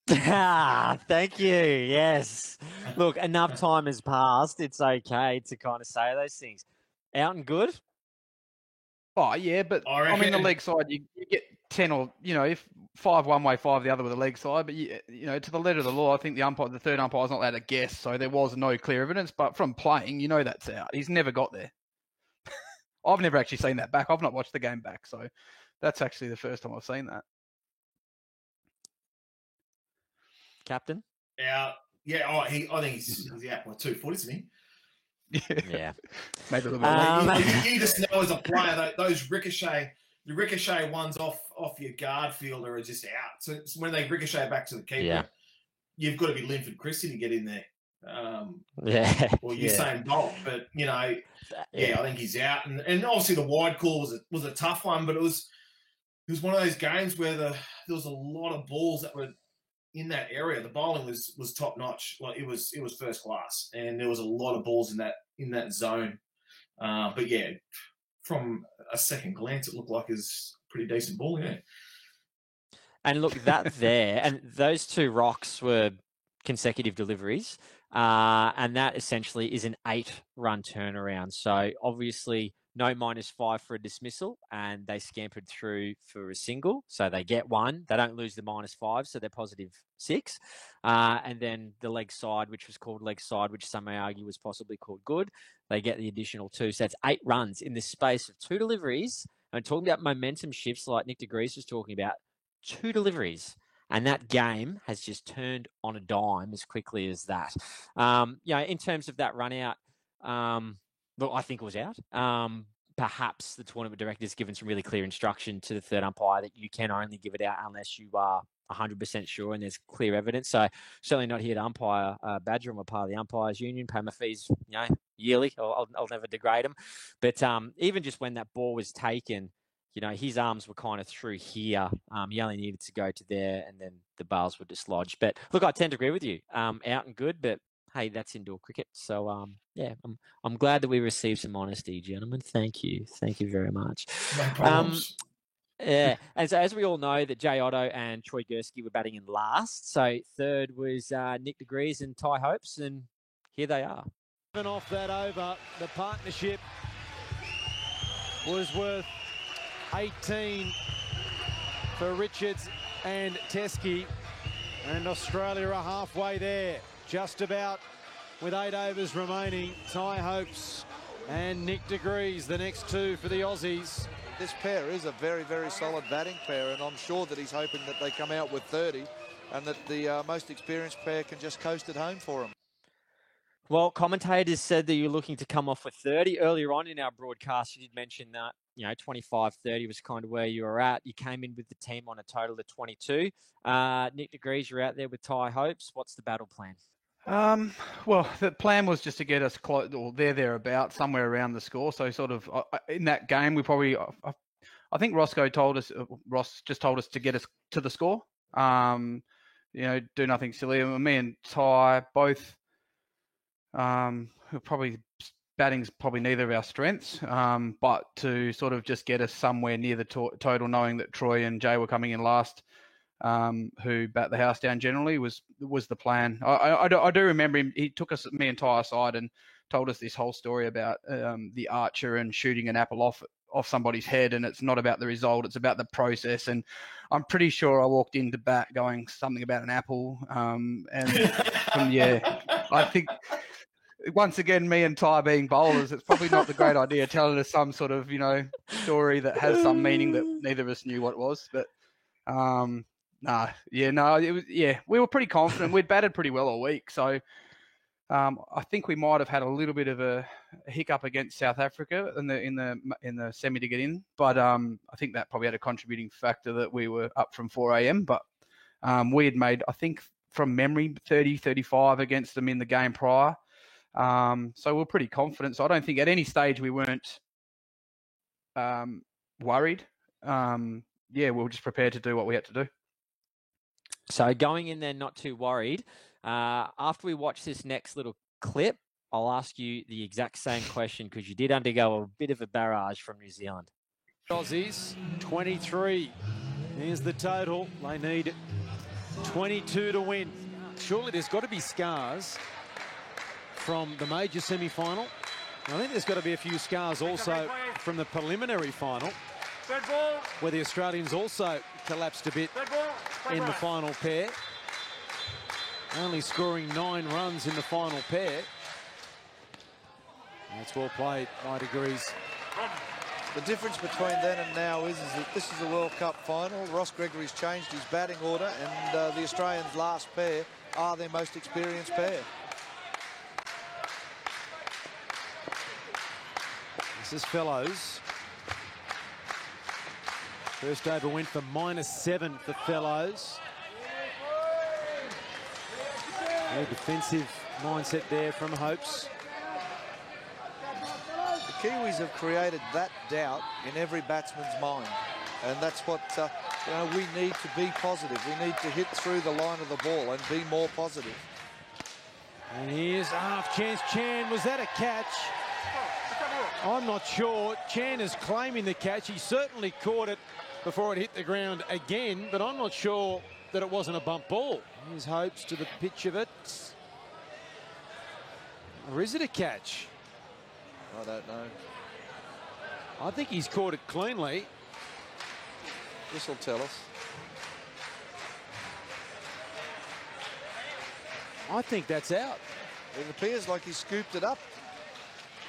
Thank you. Yes. Look, enough time has passed. It's okay to kind of say those things. Out and good. Oh yeah, but I mean the leg side, you get 10 or if 5 one way, 5 the other with the leg side. But to the letter of the law, I think the third umpire is not allowed to guess, so there was no clear evidence. But from playing, that's out. He's never got there. I've never actually seen that back. I've not watched the game back, so that's actually the first time I've seen that. Captain? Out. Yeah. I think he's out by 2 foot, isn't he? Yeah. Maybe a little bit. You just know as a player those ricochet ones off your guard fielder are just out. So when they ricochet back to the keeper, you've got to be Linford Christie to get in there. Or Usain Bolt, but I think he's out, and obviously the wide call was a tough one, but it was one of those games where there was a lot of balls that were in that area. The bowling was top notch, like it was first class, and there was a lot of balls in that zone. But yeah, from a second glance, it looked like it's pretty decent ball, yeah. And look, that there, and those 2 rocks were consecutive deliveries. And that essentially is an 8-run turnaround. So obviously no -5 for a dismissal, and they scampered through for a single. So they get 1. They don't lose the -5, so they're +6. And then the leg side, which was called leg side, which some may argue was possibly called good, they get the additional 2. So that's 8 runs in the space of 2 deliveries. And talking about momentum shifts like Nick de Vries was talking about, 2 deliveries. And that game has just turned on a dime as quickly as that. In terms of that run out, look, I think it was out. Perhaps the tournament director's given some really clear instruction to the third umpire that you can only give it out unless you are 100% sure and there's clear evidence. So certainly not here to umpire Badger. I'm a part of the umpires union, pay my fees, yearly. I'll never degrade them. But even just when that ball was taken, his arms were kind of through here. He only needed to go to there, and then the bars were dislodged. But look, I tend to agree with you. Out and good, but hey, that's indoor cricket. So I'm glad that we received some honesty, gentlemen. Thank you very much. No problems. And so as we all know, that Jay Otto and Troy Gursky were batting in last. So third was Nick de Vries and Ty Hopes, and here they are. Even off that over, the partnership was worth 18 for Richards and Teskey, and Australia are halfway there, just about, with 8 overs remaining. Ty Hopes and Nick de Vries, the next 2 for the Aussies. This pair is a very, very solid batting pair, and I'm sure that he's hoping that they come out with 30 and that the most experienced pair can just coast it home for him. Well, commentators said that you're looking to come off with 30. Earlier on in our broadcast, you did mention that, 25-30 was kind of where you were at. You came in with the team on a total of 22. Nick de Vries, you're out there with Ty Hopes. What's the battle plan? Well, the plan was just to get us close, or thereabouts, somewhere around the score. So sort of in that game, we probably, I think Ross just told us to get us to the score. Do nothing silly. Me and Ty both, probably batting's probably neither of our strengths, but to sort of just get us somewhere near the total, knowing that Troy and Jay were coming in last, who bat the house down generally, was the plan. I do remember him. He took me and Ty aside and told us this whole story about the archer and shooting an apple off somebody's head, and it's not about the result, it's about the process. And I'm pretty sure I walked into bat going something about an apple, I think once again, me and Ty being bowlers, it's probably not the great idea telling us some sort of story that has some meaning that neither of us knew what it was. But we were pretty confident. We'd batted pretty well all week, so I think we might have had a little bit of a hiccup against South Africa in the semi to get in, but I think that probably had a contributing factor that we were up from 4 a.m. But we had made, I think, from memory, 30, 35 against them in the game prior. So we're pretty confident. So I don't think at any stage we weren't worried. We were just prepared to do what we had to do. So going in there, not too worried. After we watch this next little clip, I'll ask you the exact same question because you did undergo a bit of a barrage from New Zealand. Aussies, 23. Here's the total. They need 22 to win. Surely there's got to be scars from the major semi-final. I think there's got to be a few scars also from the preliminary final, where the Australians also collapsed a bit in the final pair. Only scoring 9 runs in the final pair. That's well played by Degrees. The difference between then and now is that this is a World Cup final. Ross Gregory's changed his batting order, and the Australians' last pair are their most experienced pair. This is Fellows. First over went for -7 for Fellows. A defensive mindset there from Hopes. The Kiwis have created that doubt in every batsman's mind, and that's what we need to be positive. We need to hit through the line of the ball and be more positive. And here's half chance. Chan, was that a catch? I'm not sure. Chan is claiming the catch. He certainly caught it before it hit the ground again, but I'm not sure that it wasn't a bump ball. Here's Hopes to the pitch of it. Or is it a catch? I don't know. I think he's caught it cleanly. This will tell us. I think that's out. It appears like he scooped it up.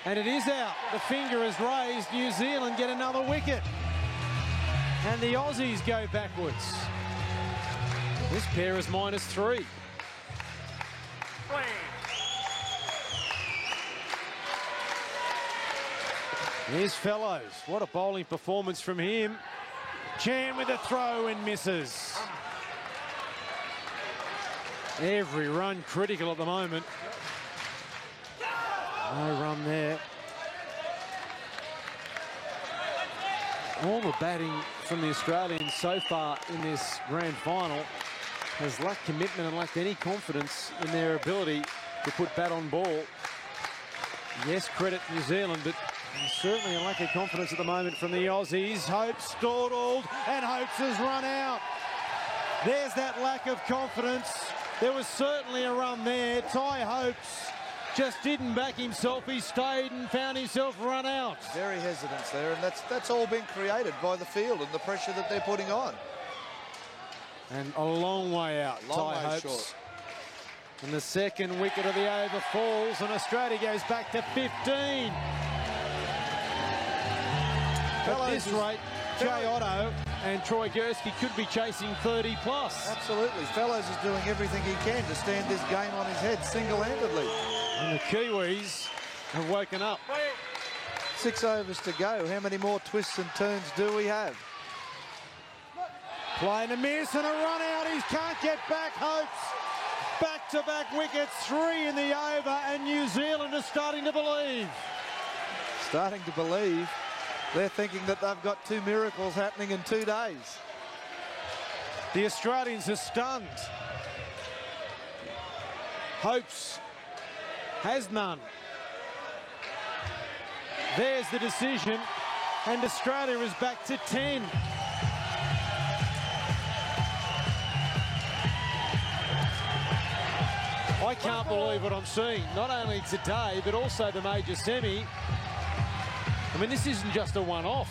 And it is out. The finger is raised. New Zealand get another wicket. And the Aussies go backwards. This pair is -3. Here's Fellows. What a bowling performance from him. Chan with a throw and misses. Every run critical at the moment. No run there. All the batting from the Australians so far in this grand final has lacked commitment and lacked any confidence in their ability to put bat on ball. Yes, credit New Zealand, but certainly a lack of confidence at the moment from the Aussies. Hopes stalled, and Hopes has run out. There's that lack of confidence. There was certainly a run there. Ty Hopes just didn't back himself. He stayed and found himself run out. Very hesitant there, and that's all been created by the field and the pressure that they're putting on. And a long way out, Ty Hopes. Short. And the second wicket of the over falls, and Australia goes back to 15. At this rate, Jay Otto and Troy Gursky could be chasing 30 plus. Absolutely. Fellows is doing everything he can to stand this game on his head single-handedly. And the Kiwis have woken up. 6 overs to go. How many more twists and turns do we have? Playing a miss and a run out. He can't get back. Hopes. Back-to-back wickets, 3 in the over, and New Zealand is starting to believe. Starting to believe. They're thinking that they've got 2 miracles happening in 2 days. The Australians are stunned. Hopes has none. There's the decision, and Australia is back to 10. I can't believe what I'm seeing, not only today, but also the major semi. I mean, this isn't just a one-off.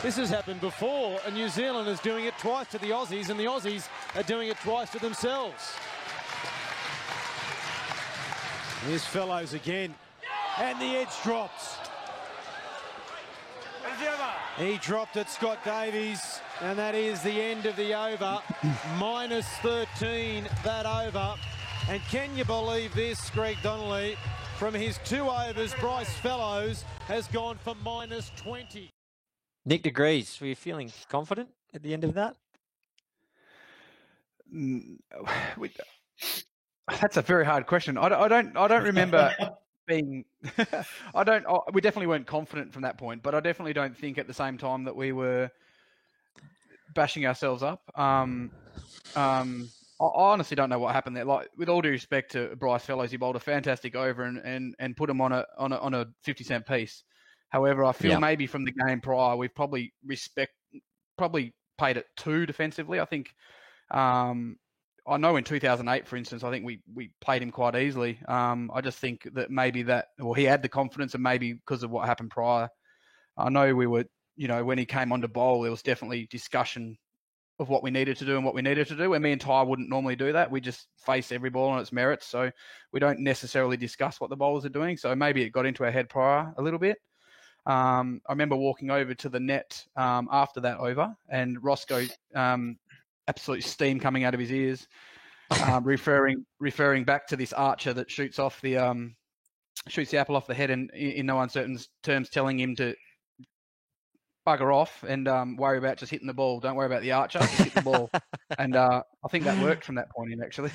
This has happened before, and New Zealand is doing it twice to the Aussies, and the Aussies are doing it twice to themselves. Here's Fellows again, and the edge drops. He dropped it, Scott Davies, and that is the end of the over. -13, that over. And can you believe this, Greg Donnelly? From his 2 overs, Bryce Fellows has gone for -20. Nick de Vries, were you feeling confident at the end of that? That's a very hard question. I don't remember being. We definitely weren't confident from that point, but I definitely don't think at the same time that we were bashing ourselves up. I honestly don't know what happened there. Like, with all due respect to Bryce Fellows, he bowled a fantastic over and put him on a 50-cent piece. However, I feel maybe from the game prior, we've probably played it too defensively. I think, I know in 2008, for instance, I think we played him quite easily. I just think that maybe he had the confidence, and maybe because of what happened prior. I know we were, when he came on to bowl, there was definitely discussion of what we needed to do and what we needed to do. And me and Ty wouldn't normally do that. We just face every ball on its merits. So we don't necessarily discuss what the bowlers are doing. So maybe it got into our head prior a little bit. I remember walking over to the net after that over, and Roscoe, absolute steam coming out of his ears, referring back to this archer that shoots the apple off the head, and in no uncertain terms telling him to bugger off and worry about just hitting the ball. Don't worry about the archer, just hit the ball. And I think that worked from that point in, actually.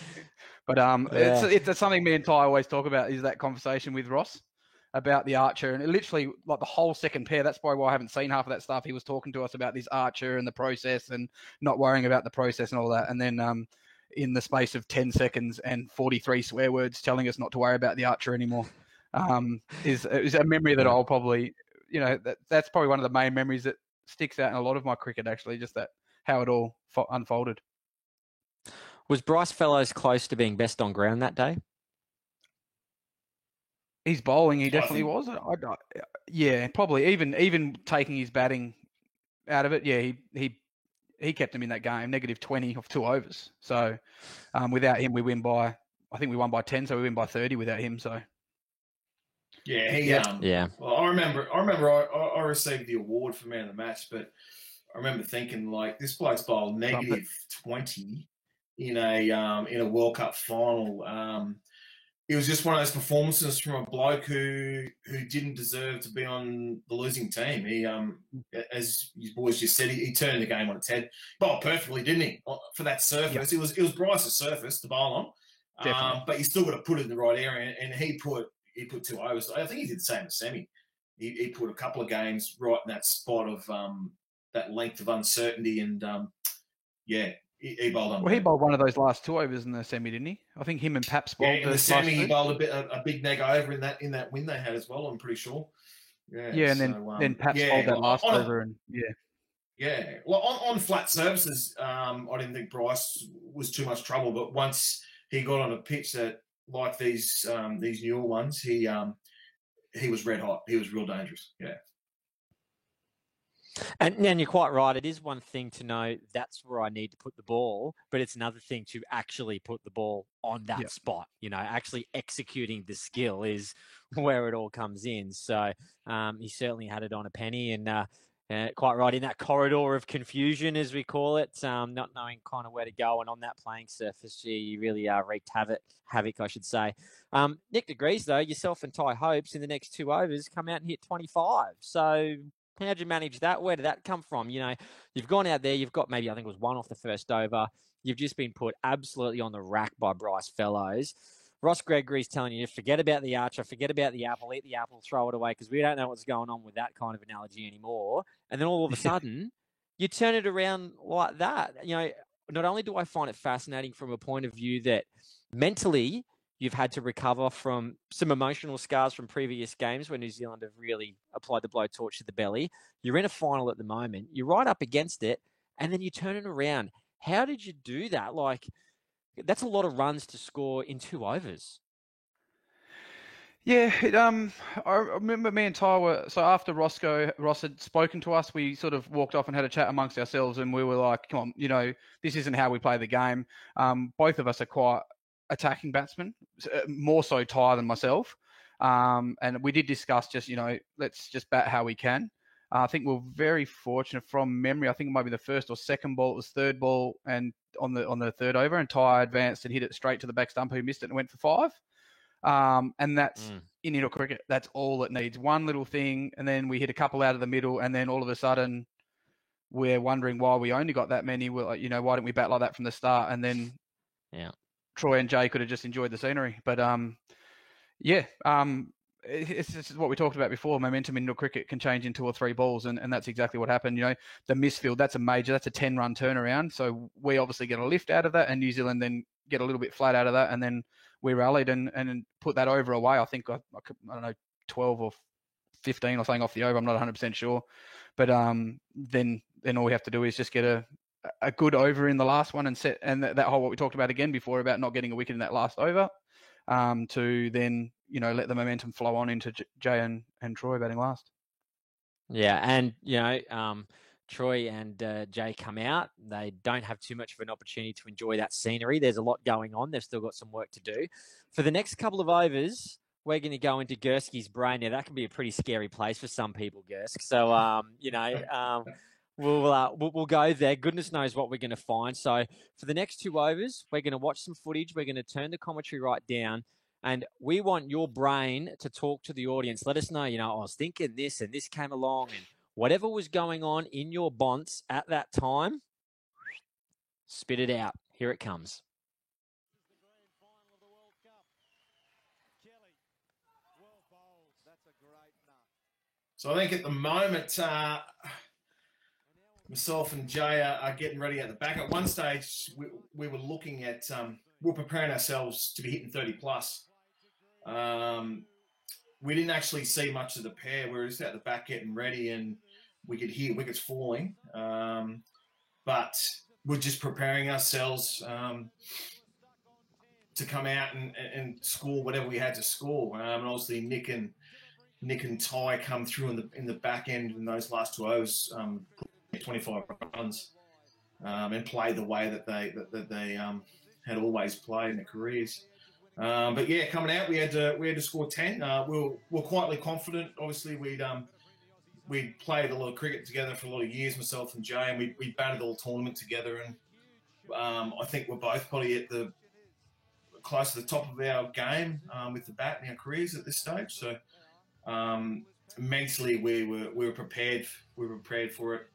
But it's something me and Ty always talk about, is that conversation with Ross about the archer. And it literally, like, the whole second pair, that's probably why I haven't seen half of that stuff. He was talking to us about this archer and the process and not worrying about the process and all that. And then in the space of 10 seconds and 43 swear words telling us not to worry about the archer anymore is a memory that I'll probably... that's probably one of the main memories that sticks out in a lot of my cricket, actually, just that how it all unfolded. Was Bryce Fellows close to being best on ground that day? His bowling, he definitely was. Yeah, probably. Even taking his batting out of it, yeah, he kept him in that game, -20 off 2 overs. So without him, we won by 10, so we win by 30 without him. So. Yeah, Well, I remember I received the award for man of the match, but I remember thinking, like, this bloke's bowled -20 in a World Cup final. It was just one of those performances from a bloke who didn't deserve to be on the losing team. He, as you boys just said, he turned the game on its head. Bowled perfectly, didn't he? For that surface, it was Bryce's surface to bowl on. But you still got to put it in the right area, and he put 2 overs. I think he did the same as Semi. He put a couple of games right in that spot of that length of uncertainty, and he bowled on. Well, he bowled one of those last 2 overs in the Semi, didn't he? I think him and Paps bowled. In the Semi, he bowled a big neg over in that win they had as well, I'm pretty sure. And then Paps bowled that last over, and Well, on flat surfaces, I didn't think Bryce was too much trouble, but once he got on a pitch that, like these newer ones, he was red hot. He was real dangerous. Yeah. And you're quite right. It is one thing to know that's where I need to put the ball, but it's another thing to actually put the ball on that spot. Actually executing the skill is where it all comes in. So he certainly had it on a penny, and quite right, in that corridor of confusion, as we call it, not knowing kind of where to go, and on that playing surface, you really wreaked havoc, I should say. Nick de Vries, though, yourself and Ty Hopes in the next 2 overs come out and hit 25. So how'd you manage that? Where did that come from? You've gone out there, you've got maybe, I think it was 1 off the first over. You've just been put absolutely on the rack by Bryce Fellows. Ross Gregory's telling you, forget about the archer, forget about the apple, eat the apple, throw it away, because we don't know what's going on with that kind of analogy anymore. And then all of a sudden, you turn it around like that. Not only do I find it fascinating from a point of view that mentally you've had to recover from some emotional scars from previous games where New Zealand have really applied the blowtorch to the belly. You're in a final at the moment. You're right up against it, and then you turn it around. How did you do that? Like, that's a lot of runs to score in 2 overs. Yeah, I remember me and Ty were, so after Ross had spoken to us, we sort of walked off and had a chat amongst ourselves, and we were like, come on, this isn't how we play the game. Both of us are quite attacking batsmen, more so Ty than myself. And we did discuss just, let's just bat how we can. I think we're very fortunate from memory. I think it might be the first or second ball. It was third ball and on the third over, and Ty advanced and hit it straight to the back stump, who missed it and went for 5. And that's in indoor cricket. That's all it needs. One little thing, and then we hit a couple out of the middle, and then all of a sudden we're wondering why we only got that many. We're like, why didn't we bat like that from the start? And then Troy and Jay could have just enjoyed the scenery. But it's just what we talked about before. Momentum in indoor cricket can change in 2 or 3 balls, and that's exactly what happened. The misfield, that's a 10-run turnaround. So we obviously get a lift out of that, and New Zealand then get a little bit flat out of that, and then we rallied and put that over away. I think, I don't know, 12 or 15 or something off the over. I'm not 100% sure. But then all we have to do is just get a good over in the last one and that whole what we talked about again before about not getting a wicket in that last over, to then let the momentum flow on into Jay and Troy batting last. Yeah, and Troy and Jay come out. They don't have too much of an opportunity to enjoy that scenery. There's a lot going on. They've still got some work to do. For the next couple of overs, we're going to go into Gursky's brain. Now, that can be a pretty scary place for some people, Gursk. So, we'll go there. Goodness knows what we're going to find. So for the next 2 overs, we're going to watch some footage. We're going to turn the commentary right down. And we want your brain to talk to the audience. Let us know, I was thinking this and this came along, and whatever was going on in your bonds at that time, spit it out. Here it comes. So I think at the moment, myself and Jay are getting ready at the back. At one stage, we were looking at, we were preparing ourselves to be hitting 30 plus. We didn't actually see much of the pair. We were just at the back getting ready, and we could hear wickets falling. But we're just preparing ourselves to come out and score whatever we had to score. And obviously Nick and Ty come through in the back end in those last 2 overs, 25 runs, and play the way that they had always played in their careers. But yeah, coming out, we had to score 10. We were quietly confident. Obviously, we'd played a lot of cricket together for a lot of years, myself and Jay, and we batted all tournament together. And I think we're both probably at close to the top of our game with the bat in our careers at this stage. So mentally, we were prepared. We were prepared for it.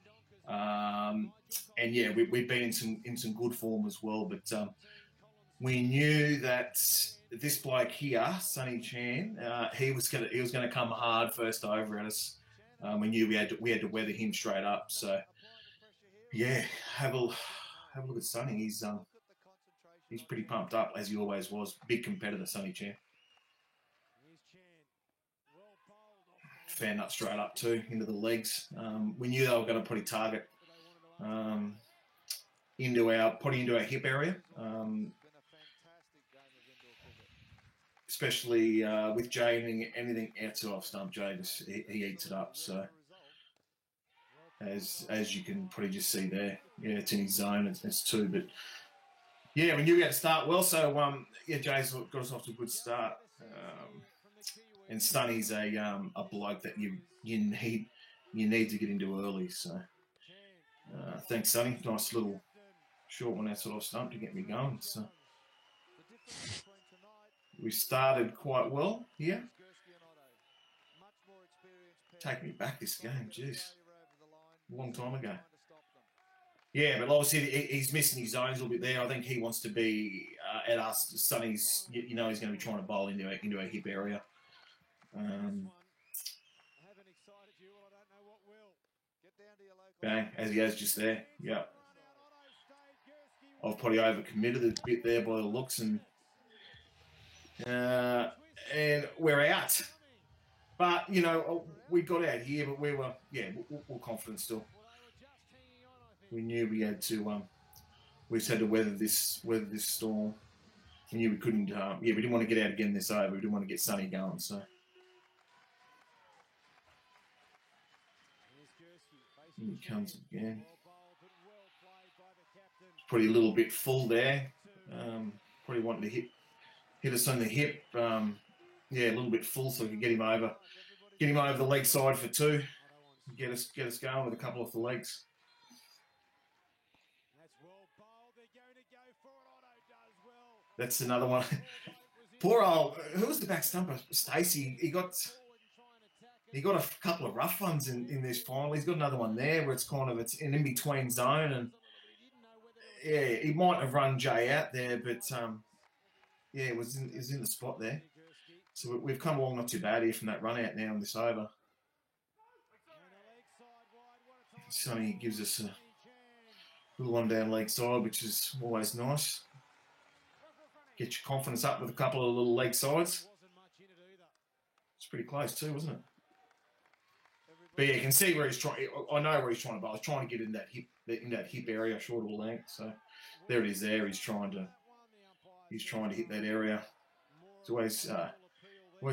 And yeah, we've been in some good form as well. But we knew that this bloke here, Sonny Chan, he was gonna come hard first over at us. We knew we had to weather him straight up. So yeah, have a look at Sonny. He's pretty pumped up, as he always was. Big competitor, Sonny Chan. Fair nut straight up too, into the legs. We knew they were going to probably target into our hip area, especially with Jay. Anything outside off stump, Jay he eats it up. So as you can probably just see there, yeah, it's in his zone. It's 2, but yeah, we knew we had to start well. So yeah, Jay's got us off to a good start. And Sonny's a bloke that you need to get into early. So thanks, Sonny. Nice little short one outside off stump to get me going. So we started quite well here. Take me back this game, jeez, a long time ago. Yeah, but obviously he's missing his zones a little bit there. I think he wants to be at us. Sonny's, he's going to be trying to bowl into our hip area. Bang, as he has just there. Yeah. I've probably overcommitted a bit there by the looks, and we're out. But, we got out here, but we're confident still. We knew we had to, we just had to weather this storm. We knew we couldn't, we didn't want to get out again this over. We didn't want to get Sonny going, so. Here he comes again. Probably a little bit full there. Probably wanting to hit us on the hip. A little bit full, so we could get him over the leg side for 2. get us going with a couple of the legs. That's another one. Poor old, who was the back stumper? Stacey. He got a couple of rough ones in this final. He's got another one there where it's an in-between zone. And yeah, he might have run Jay out there, but yeah, it was in the spot there. So we've come along not too bad here from that run out now in this over. Sonny gives us a little one down leg side, which is always nice. Get your confidence up with a couple of little leg sides. It's pretty close too, wasn't it? But yeah, you can see where he's trying. I know where he's trying to bowl. He's trying to get in that hip area, short of length. So there it is. There he's trying to hit that area. It's always got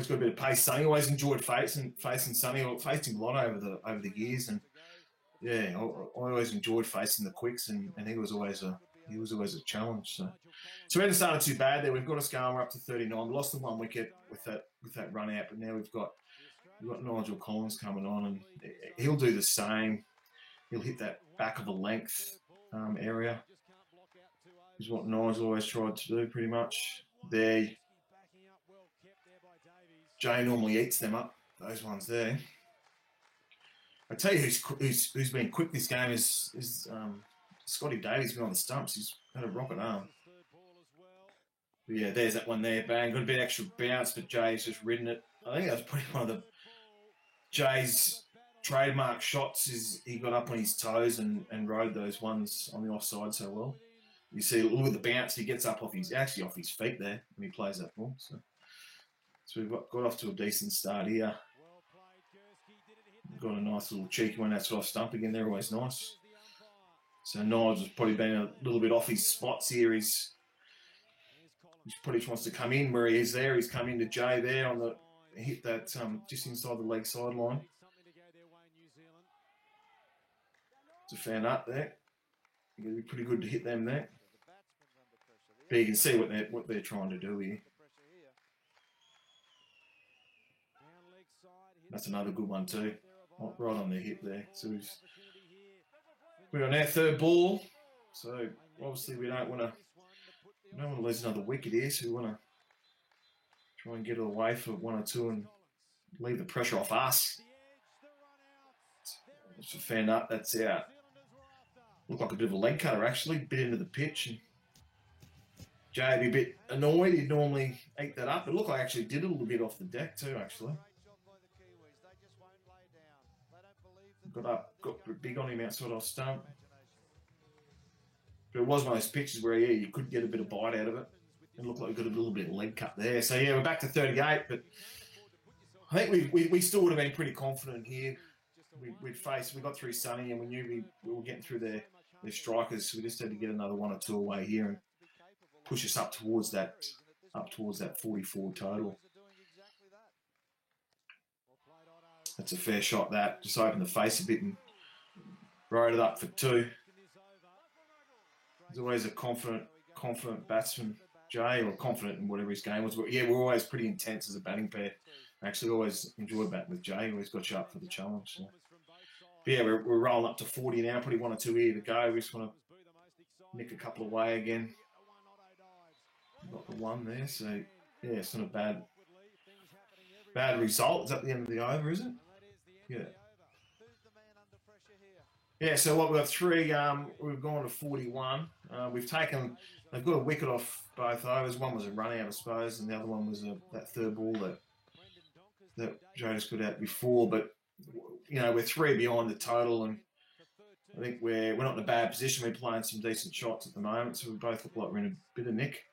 a bit of pace. Sonny always enjoyed facing Sonny. I faced him a lot over the years, and yeah, I always enjoyed facing the quicks, and he was always a challenge. So we haven't started too bad there. We've got us going. We're up to 39. We lost the 1 wicket with that run out, but now we've got Nigel Collins coming on, and he'll do the same. He'll hit that back of the length area. Is what Nigel always tried to do, pretty much. There, Jay normally eats them up. Those ones there. I tell you, who's been quick this game is Scotty Davies been on the stumps. He's had a rocket arm. But yeah, there's that one there. Bang, got a bit extra bounce, but Jay's just ridden it. I think that's probably one of the Jay's trademark shots. Is he got up on his toes and rode those ones on the offside so well. You see, look at the bounce. He gets up off his feet there when he plays that ball. So we've got off to a decent start here. Got a nice little cheeky one that's off stump again. They're always nice. So Nigel's probably been a little bit off his spots here. He probably just wants to come in where he is there. He's come into Jay there on the hit that just inside the leg sideline. It's a fair nut there. It'll be pretty good to hit them there. But you can see what they're trying to do here. That's another good one too. Right on their hip there. So we're on our third ball. So obviously we don't want to lose another wicket here. So we want to try and get it away for 1 or 2 and leave the pressure off us. It's a fair nut. That's out. Looked like a bit of a leg cutter actually. Bit into the pitch. And Jay would be a bit annoyed. He'd normally eat that up. It looked like I actually did a little bit off the deck too actually. Got big on him outside off stump. But it was one of those pitches where, you could get a bit of bite out of it. It looked like we got a little bit of leg cut there. So, yeah, we're back to 38, but I think we still would have been pretty confident here. We got through Sonny and we knew we were getting through their strikers. So we just had to get another 1 or 2 away here and push us up towards that 44 total. That's a fair shot, that. Just opened the face a bit and rode it up for 2. He's always a confident batsman, Jay, or confident in whatever his game was. But yeah, we're always pretty intense as a batting pair. I actually always enjoyed batting with Jay. Always got you up for the challenge. So. But yeah, we're rolling up to 40 now. Probably 1 or 2 here to go. We just want to nick a couple away again. Got the 1 there. So yeah, it's not a bad result. It's at the end of the over, is it? Yeah. Yeah, so what we've got 3, we've gone to 41. They've got a wicket off both overs. One was a run out, I suppose, and the other one was that third ball that Joe just got out before. But, we're 3 behind the total, and I think we're not in a bad position. We're playing some decent shots at the moment, so we both look like we're in a bit of nick.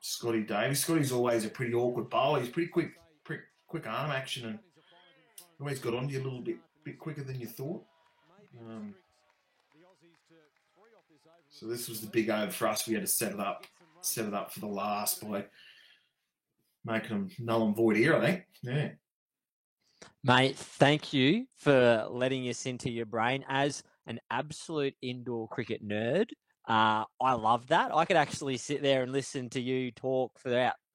Scotty Davies. Scotty's always a pretty awkward bowler. He's pretty quick arm action, and always got onto you a little bit quicker than you thought. So this was the big over for us. We had to set it up for the last by making them null and void here, I think. Yeah. Mate, thank you for letting us into your brain. As an absolute indoor cricket nerd, I love that. I could actually sit there and listen to you talk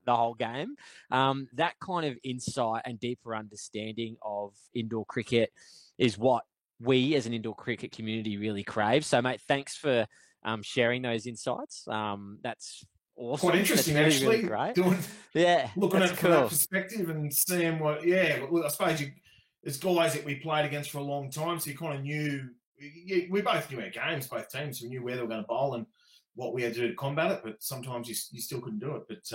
the whole game. That kind of insight and deeper understanding of indoor cricket is what we as an indoor cricket community really crave. So, mate, thanks for sharing those insights. That's awesome. Quite interesting, really, actually. Really great. Looking at it from that perspective and seeing what, I suppose it's guys that we played against for a long time, so you kind of knew, we both knew our games, both teams, so we knew where they were going to bowl and what we had to do to combat it, but sometimes you still couldn't do it. But,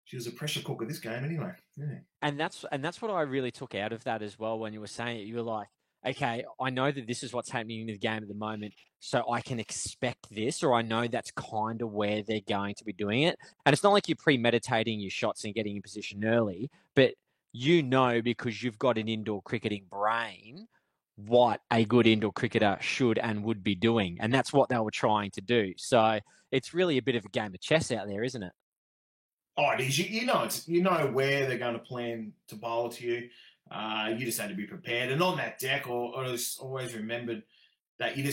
she was a pressure cooker this game anyway. Yeah. And that's what I really took out of that as well when you were saying it. You were like, okay, I know that this is what's happening in the game at the moment, so I can expect this, or I know that's kind of where they're going to be doing it. And it's not like you're premeditating your shots and getting in position early, but you know, because you've got an indoor cricketing brain, what a good indoor cricketer should and would be doing. And that's what they were trying to do. So it's really a bit of a game of chess out there, isn't it? Oh, it is. You know where they're going to plan to bowl to you. You just had to be prepared. And on that deck, I always remembered that you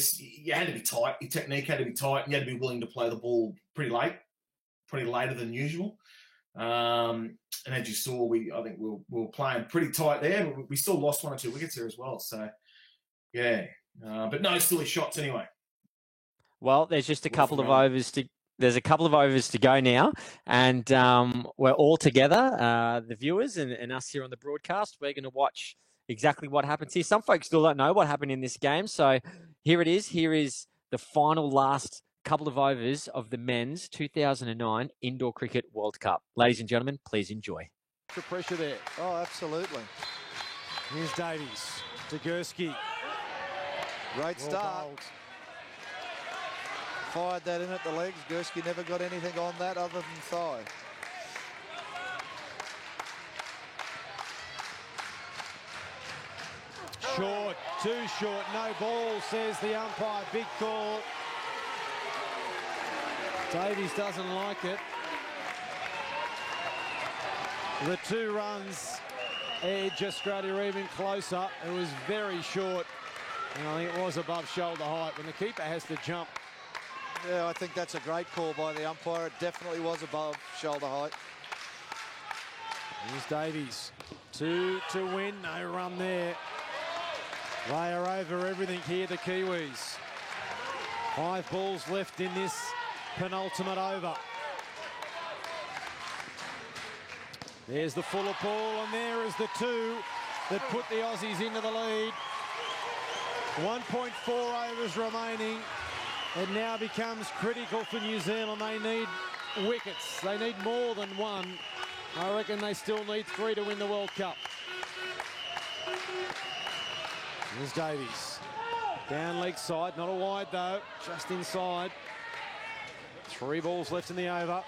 had to be tight. Your technique had to be tight, and you had to be willing to play the ball pretty later than usual. And as you saw, I think we were playing pretty tight there, but we still lost 1 or 2 wickets there as well. So, yeah. But no silly shots anyway. Well, there's just a couple of overs to go now, and we're all together, the viewers and us here on the broadcast. We're going to watch exactly what happens here. Some folks still don't know what happened in this game, so here it is. Here is the final last couple of overs of the men's 2009 Indoor Cricket World Cup. Ladies and gentlemen, please enjoy. The pressure there. Oh, absolutely. Here's Davies to Gursky. Great start. Fired that in at the legs. Gursky never got anything on that other than thigh. Short, too short, no ball, says the umpire. Big call. Davies doesn't like it. The 2 runs edge Australia even closer. It was very short, and I think it was above shoulder height. When the keeper has to jump. Yeah, I think that's a great call by the umpire. It definitely was above shoulder height. Here's Davies. 2 to win, no run there. They are over everything here, the Kiwis. 5 balls left in this penultimate over. There's the fuller ball, and there is the 2 that put the Aussies into the lead. 1.4 overs remaining. It now becomes critical for New Zealand. They need wickets. They need more than 1. I reckon they still need 3 to win the World Cup. Here's Davies. Down leg side, not a wide though, just inside. 3 balls left in the over.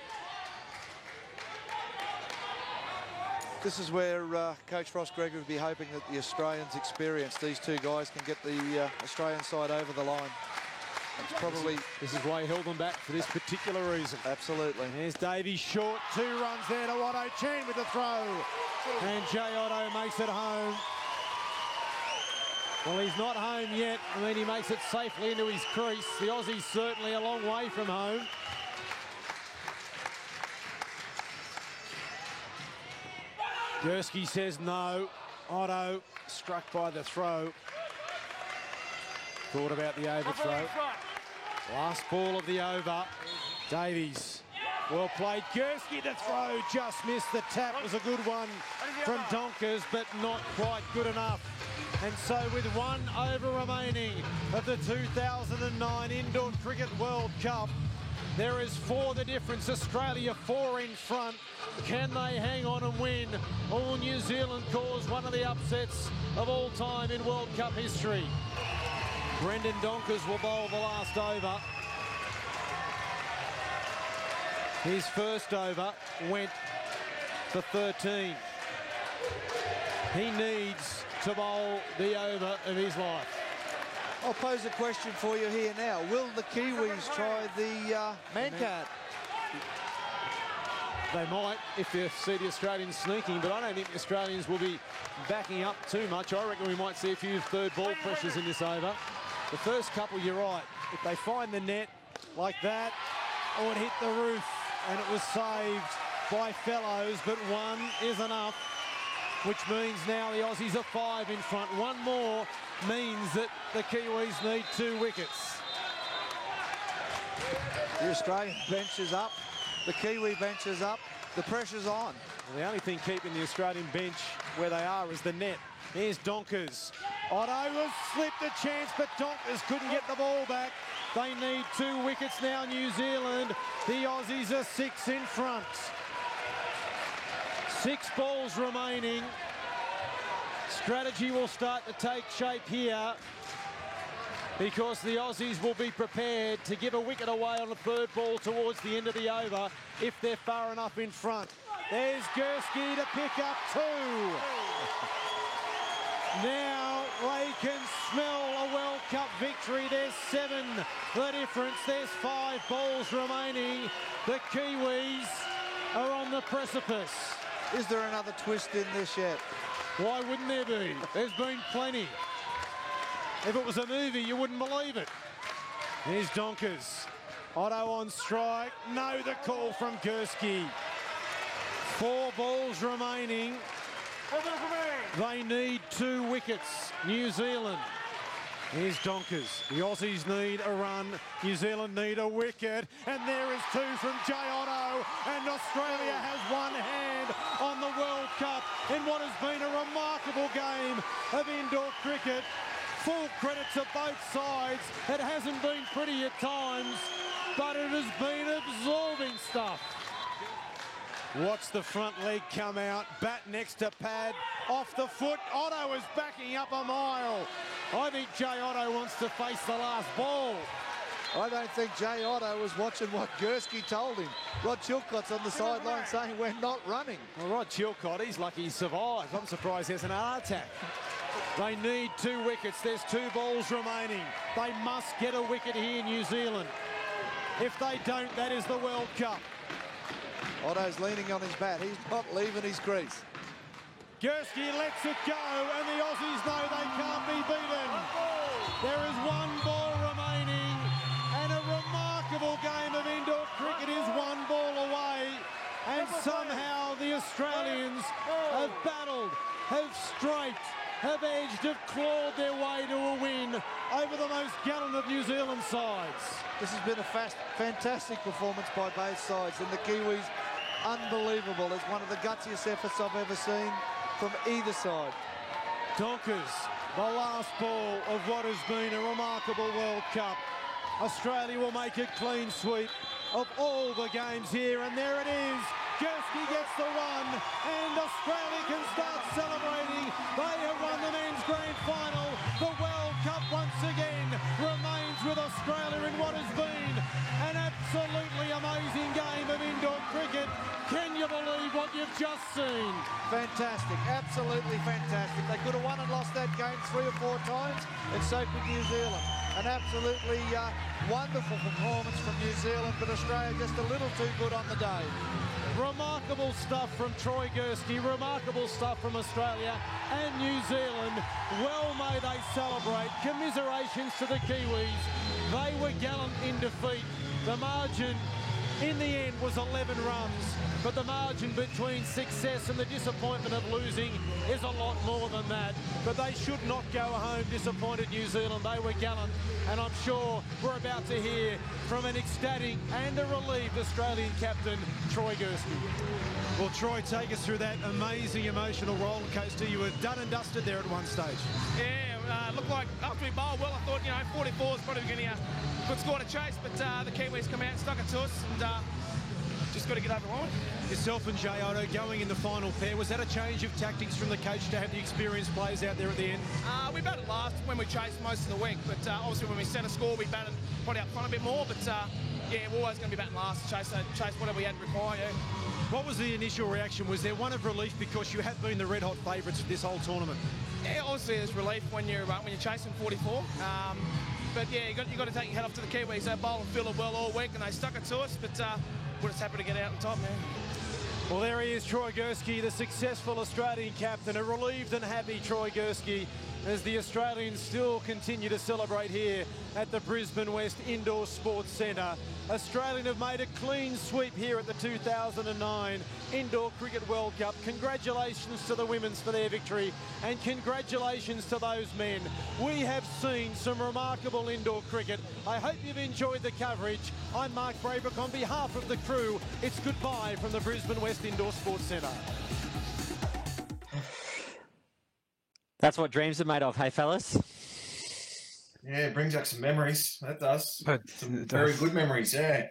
This is where Coach Ross Gregory would be hoping that the Australians experience. These 2 guys can get the Australian side over the line. It's probably... This is why he held them back for this particular reason. Absolutely. There's Davies short, 2 runs there to Otto Chen with the throw. And Jay Otto makes it home. Well, he's not home yet. I mean, he makes it safely into his crease. The Aussies certainly a long way from home. Gursky says no. Otto struck by the throw. Thought about the overthrow. Last ball of the over. Davies. Well played. Gursky, the throw just missed. The tap was a good one from Donkers, but not quite good enough. And so with 1 over remaining of the 2009 Indoor Cricket World Cup, there is 4 the difference. Australia 4 in front. Can they hang on and win? All New Zealand cause one of the upsets of all time in World Cup history. Brendan Donkers will bowl the last over. His first over went for 13. He needs to bowl the over of his life. I'll pose a question for you here now. Will the Kiwis try the man-card? They might if they see the Australians sneaking, but I don't think the Australians will be backing up too much. I reckon we might see a few 3rd ball pressures in this over. The first couple, you're right. If they find the net like that, or it hit the roof, and it was saved by Fellows, but one is enough, which means now the Aussies are 5 in front. One more means that the Kiwis need 2 wickets. The Australian bench is up, the Kiwi bench is up, the pressure's on. Well, the only thing keeping the Australian bench where they are is the net. Here's Donkers. Otto has slipped a chance, but Donkers couldn't get the ball back. They need 2 wickets now, New Zealand. The Aussies are 6 in front. 6 balls remaining. Strategy will start to take shape here because the Aussies will be prepared to give a wicket away on the 3rd ball towards the end of the over if they're far enough in front. There's Gursky to pick up 2. Now they can smell a World Cup victory. There's 7 the difference. There's 5 balls remaining. The Kiwis are on the precipice. Is there another twist in this yet? Why wouldn't there be? There's been plenty. If it was a movie, you wouldn't believe it. Here's Donkers. Otto on strike. No, the call from Gursky. 4 balls remaining. They need 2 wickets, New Zealand. Here's Donkers. The Aussies need a run. New Zealand need a wicket. And there is 2 from Jay Otto. And Australia has one hand on the World Cup in what has been a remarkable game of indoor cricket. Full credit to both sides. It hasn't been pretty at times, but it has been absorbing stuff. Watch the front leg come out. Bat next to pad. Off the foot. Otto is backing up a mile. I think Jay Otto wants to face the last ball. I don't think Jay Otto was watching what Gursky told him. Rod Chilcott's on the sideline saying we're not running. Well, Rod Chilcott, he's lucky he survived. I'm surprised there's an heart attack. They need 2 wickets. There's 2 balls remaining. They must get a wicket here, New Zealand. If they don't, that is the World Cup. Otto's leaning on his bat. He's not leaving his crease. Gursky lets it go, and the Aussies know they can't be beaten. There is 1 ball remaining, and a remarkable game of indoor cricket is 1 ball away. And somehow the Australians have battled, have scraped, have edged, have clawed their way to a win over the most gallant of New Zealand sides. This has been a fantastic performance by both sides, and the Kiwis, unbelievable. It's one of the gutsiest efforts I've ever seen from either side. Donkers, the last ball of what has been a remarkable World Cup. Australia will make a clean sweep of all the games here, and there it is. Gursky gets the 1, and Australia can start celebrating. They have won the men's grand final. The World Cup once again remains with Australia in what has been an absolutely amazing game of indoor cricket. Can you believe what you've just seen? Fantastic, absolutely fantastic. They could have won and lost that game 3 or 4 times, and so could New Zealand. An absolutely wonderful performance from New Zealand, but Australia just a little too good on the day. Remarkable stuff from Troy Gursky, remarkable stuff from Australia and New Zealand. Well may they celebrate. Commiserations to the Kiwis. They were gallant in defeat. The margin in the end was 11 runs, but the margin between success and the disappointment of losing is a lot more than that. But they should not go home disappointed, New Zealand. They were gallant, and I'm sure we're about to hear from an ecstatic and a relieved Australian captain, Troy Gursky. Well, Troy, take us through that amazing emotional roller coaster. You were done and dusted there at one stage. Yeah, looked like after we bowled well, I thought, 44 is probably going to get a good score to chase, but the Kiwis come out and stuck it to us, and just got to get over the line. Yourself and Jay Otto going in the final pair. Was that a change of tactics from the coach to have the experienced players out there at the end? We batted last when we chased most of the week, but obviously when we set a score, we batted probably up front a bit more, but yeah, we're always going to be batting last, chase whatever we had to require, yeah. What was the initial reaction? Was there one of relief because you have been the red-hot favourites for this whole tournament? Yeah, obviously there's relief when you're chasing 44. But yeah, you got to take your head off to the Kiwis. They bowled and fielded well all week, and they stuck it to us. But we're just happy to get out on top, man. Well, there he is, Troy Gursky, the successful Australian captain, a relieved and happy Troy Gursky. as the Australians still continue to celebrate here at the Brisbane West Indoor Sports Centre. Australian have made a clean sweep here at the 2009 Indoor Cricket World Cup. Congratulations to the women's for their victory, and congratulations to those men. We have seen some remarkable indoor cricket. I hope you've enjoyed the coverage. I'm Mark Braybrook. On behalf of the crew, it's goodbye from the Brisbane West Indoor Sports Centre. That's what dreams are made of, hey fellas? Yeah, it brings back some memories. That does. Some very good memories, yeah.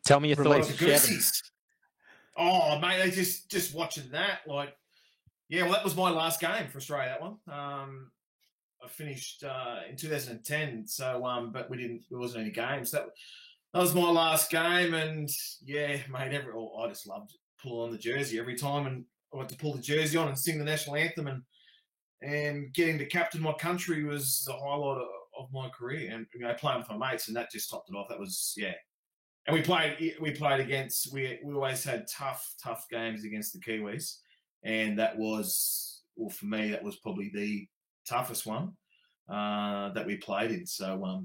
Tell me your thoughts. Oh, mate, they just watching that, like, yeah, well, that was my last game for Australia, that one. I finished in 2010, so, but there wasn't any games. That was my last game, and, yeah, mate, I just loved pulling on the jersey every time, and I got to pull the jersey on and sing the national anthem, and getting to captain my country was the highlight of my career. And playing with my mates, and that just topped it off. That was, yeah. And we played against. We always had tough games against the Kiwis, and that was, well, for me, that was probably the toughest one that we played in. So,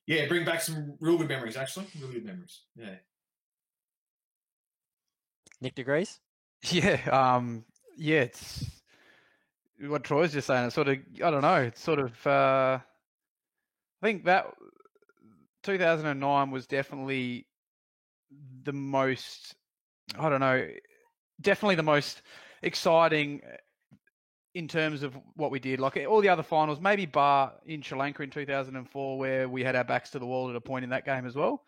yeah, bring back some real good memories. Actually, real good memories. Yeah. Nick de Gruis? Yeah, it's what Troy's just saying. It's sort of, I don't know, it's sort of, I think that 2009 was definitely the most, I don't know, definitely the most exciting in terms of what we did. Like all the other finals, maybe bar in Sri Lanka in 2004, where we had our backs to the wall at a point in that game as well.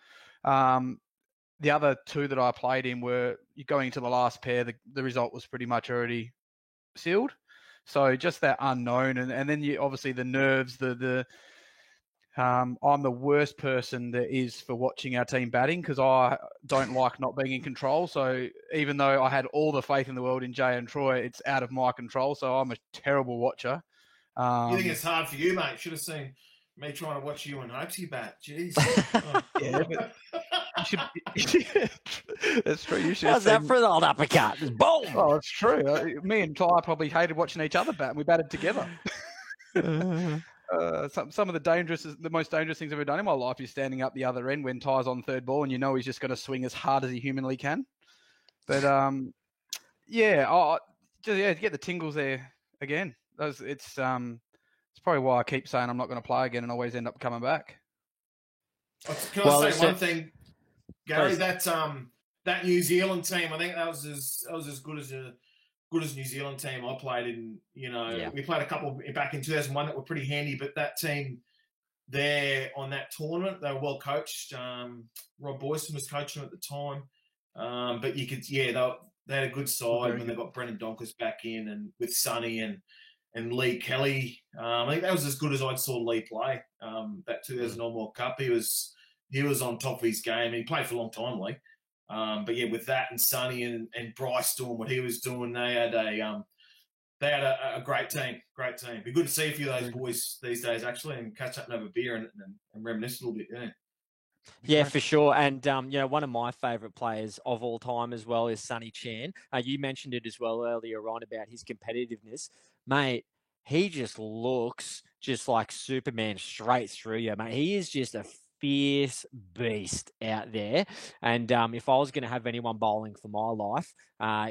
The other two that I played in were going into the last pair, the result was pretty much already sealed. So just that unknown, and then you obviously the nerves, I'm the worst person there is for watching our team batting because I don't like not being in control. So even though I had all the faith in the world in Jay and Troy, it's out of my control. So I'm a terrible watcher. You think it's hard for you, mate? Should have seen me trying to watch you and Hopesy bat. Jeez. Yeah, but that's true. You should. How's that for an old uppercut? Just boom. Oh, it's true. Me and Ty probably hated watching each other bat, and we batted together. Some of the most dangerous things I've ever done in my life is standing up the other end when Ty's on third ball, and you know he's just going to swing as hard as he humanly can. But to get the tingles there again. It's probably why I keep saying I'm not going to play again, and always end up coming back. Can I say one thing, Gary? That New Zealand team, I think that was as good as New Zealand team I played in. We played a couple back in 2001 that were pretty handy, but that team there on that tournament, they were well coached. Rob Boyson was coaching at the time, but you could, they had a good side when they got Brendan Donkers back in, and with Sonny and Lee Kelly. I think that was as good as I saw Lee play. That 2009 World Cup, he was on top of his game. He played for a long time, Lee. But yeah, with that and Sonny and Bryce doing what he was doing, they had a great team. Great team. Be good to see a few of those boys these days actually, and catch up and have a beer and reminisce a little bit. Yeah. Yeah, for sure. And, one of my favourite players of all time as well is Sonny Chan. You mentioned it as well earlier on about his competitiveness. Mate, he just looks just like Superman straight through you, mate. He is just a fierce beast out there. And if I was going to have anyone bowling for my life,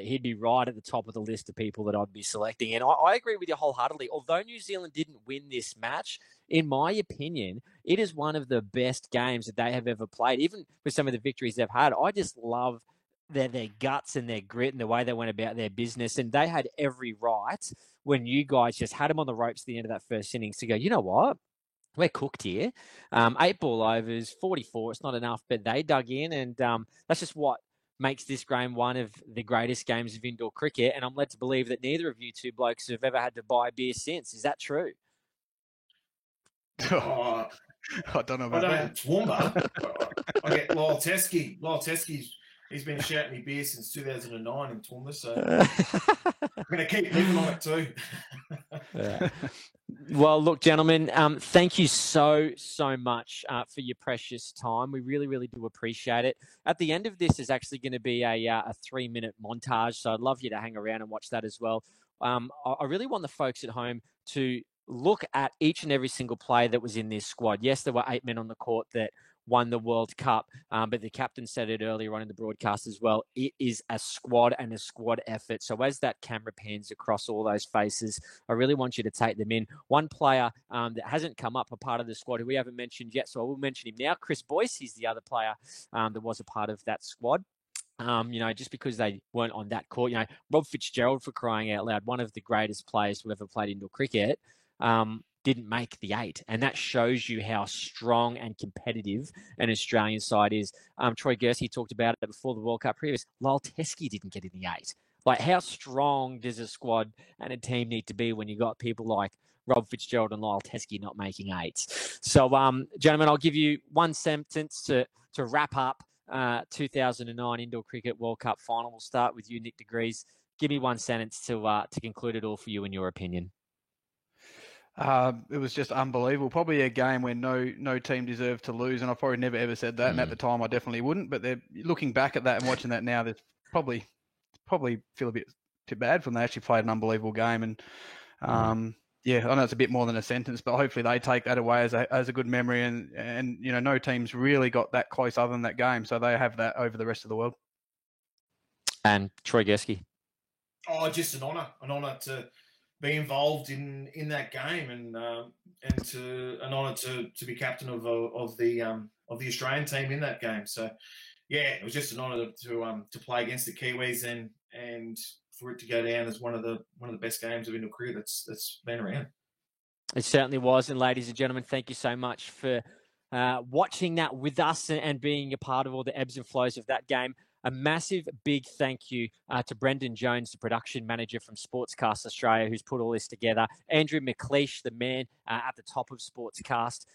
he'd be right at the top of the list of people that I'd be selecting. And I agree with you wholeheartedly. Although New Zealand didn't win this match, in my opinion, it is one of the best games that they have ever played. Even with some of the victories they've had, I just love their guts and their grit and the way they went about their business. And they had every right when you guys just had them on the ropes at the end of that first innings to go, you know what? We're cooked here. 8 ball overs, 44. It's not enough, but they dug in, and that's just what makes this game one of the greatest games of indoor cricket. And I'm led to believe that neither of you two blokes have ever had to buy a beer since. Is that true? I don't know about that. It's warmer. I get Lyle Teskey. He's been shouting me beer since 2009 in Toowoomba, so I'm going to keep living on it too. Yeah. Well, look, gentlemen, thank you so much for your precious time. We really, really do appreciate it. At the end of this is actually going to be a 3-minute montage, so I'd love you to hang around and watch that as well. I really want the folks at home to look at each and every single player that was in this squad. Yes, there were 8 men on the court that won the World Cup, but the captain said it earlier on in the broadcast as well. It is a squad and a squad effort. So as that camera pans across all those faces, I really want you to take them in. One player that hasn't come up, a part of the squad, who we haven't mentioned yet, so I will mention him now. Chris Boyce, he's the other player that was a part of that squad. Just because they weren't on that court, Rob Fitzgerald, for crying out loud, one of the greatest players who ever played indoor cricket, didn't make the 8. And that shows you how strong and competitive an Australian side is. Troy Gursky talked about it before the World Cup previous. Lyle Teskey didn't get in the 8. Like, how strong does a squad and a team need to be when you got people like Rob Fitzgerald and Lyle Teskey not making 8s? So, gentlemen, I'll give you one sentence to wrap up 2009 Indoor Cricket World Cup final. We'll start with you, Nick de Gries. Give me one sentence to conclude it all for you, in your opinion. It was just unbelievable. Probably a game where no team deserved to lose, and I probably never ever said that. And at the time, I definitely wouldn't. But they're looking back at that and watching that now, there's probably feel a bit too bad for them. They actually played an unbelievable game, and I know it's a bit more than a sentence, but hopefully they take that away as a good memory. And no teams really got that close other than that game, so they have that over the rest of the world. And Troy Gursky. Oh, just an honour to be involved in that game, and an honour to be captain of the Australian team in that game. So yeah, it was just an honour to play against the Kiwis and for it to go down as one of the best games of indoor cricket that's been around. It certainly was. And ladies and gentlemen, thank you so much for watching that with us and being a part of all the ebbs and flows of that game. A massive, big thank you to Brendan Jones, the production manager from Sportscast Australia, who's put all this together. Andrew McLeish, the man at the top of Sportscast.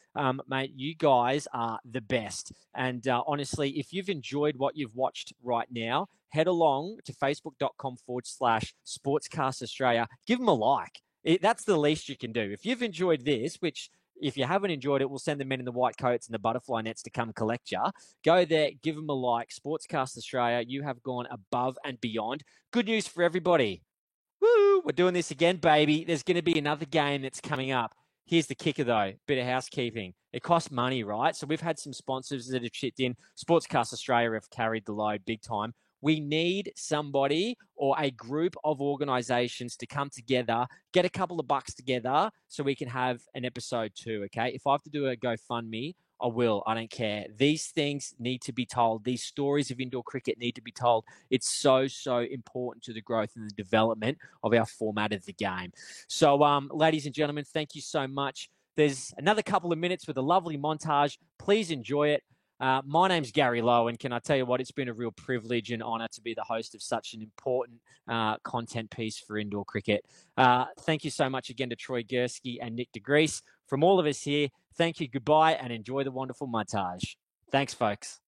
Mate, you guys are the best. And honestly, if you've enjoyed what you've watched right now, head along to facebook.com/Sportscast Australia. Give them a like. That's the least you can do. If you've enjoyed this, which if you haven't enjoyed it, we'll send the men in the white coats and the butterfly nets to come collect you. Go there, give them a like. Sportscast Australia, you have gone above and beyond. Good news for everybody. Woo! We're doing this again, baby. There's going to be another game that's coming up. Here's the kicker, though. Bit of housekeeping. It costs money, right? So we've had some sponsors that have chipped in. Sportscast Australia have carried the load big time. We need somebody or a group of organizations to come together, get a couple of bucks together so we can have an episode 2, okay? If I have to do a GoFundMe, I will. I don't care. These things need to be told. These stories of indoor cricket need to be told. It's so, so important to the growth and the development of our format of the game. So, ladies and gentlemen, thank you so much. There's another couple of minutes with a lovely montage. Please enjoy it. My name's Gary Lowe, and can I tell you what? It's been a real privilege and honour to be the host of such an important content piece for indoor cricket. Thank you so much again to Troy Gursky and Nick de Gries. From all of us here, thank you, goodbye, and enjoy the wonderful montage. Thanks, folks.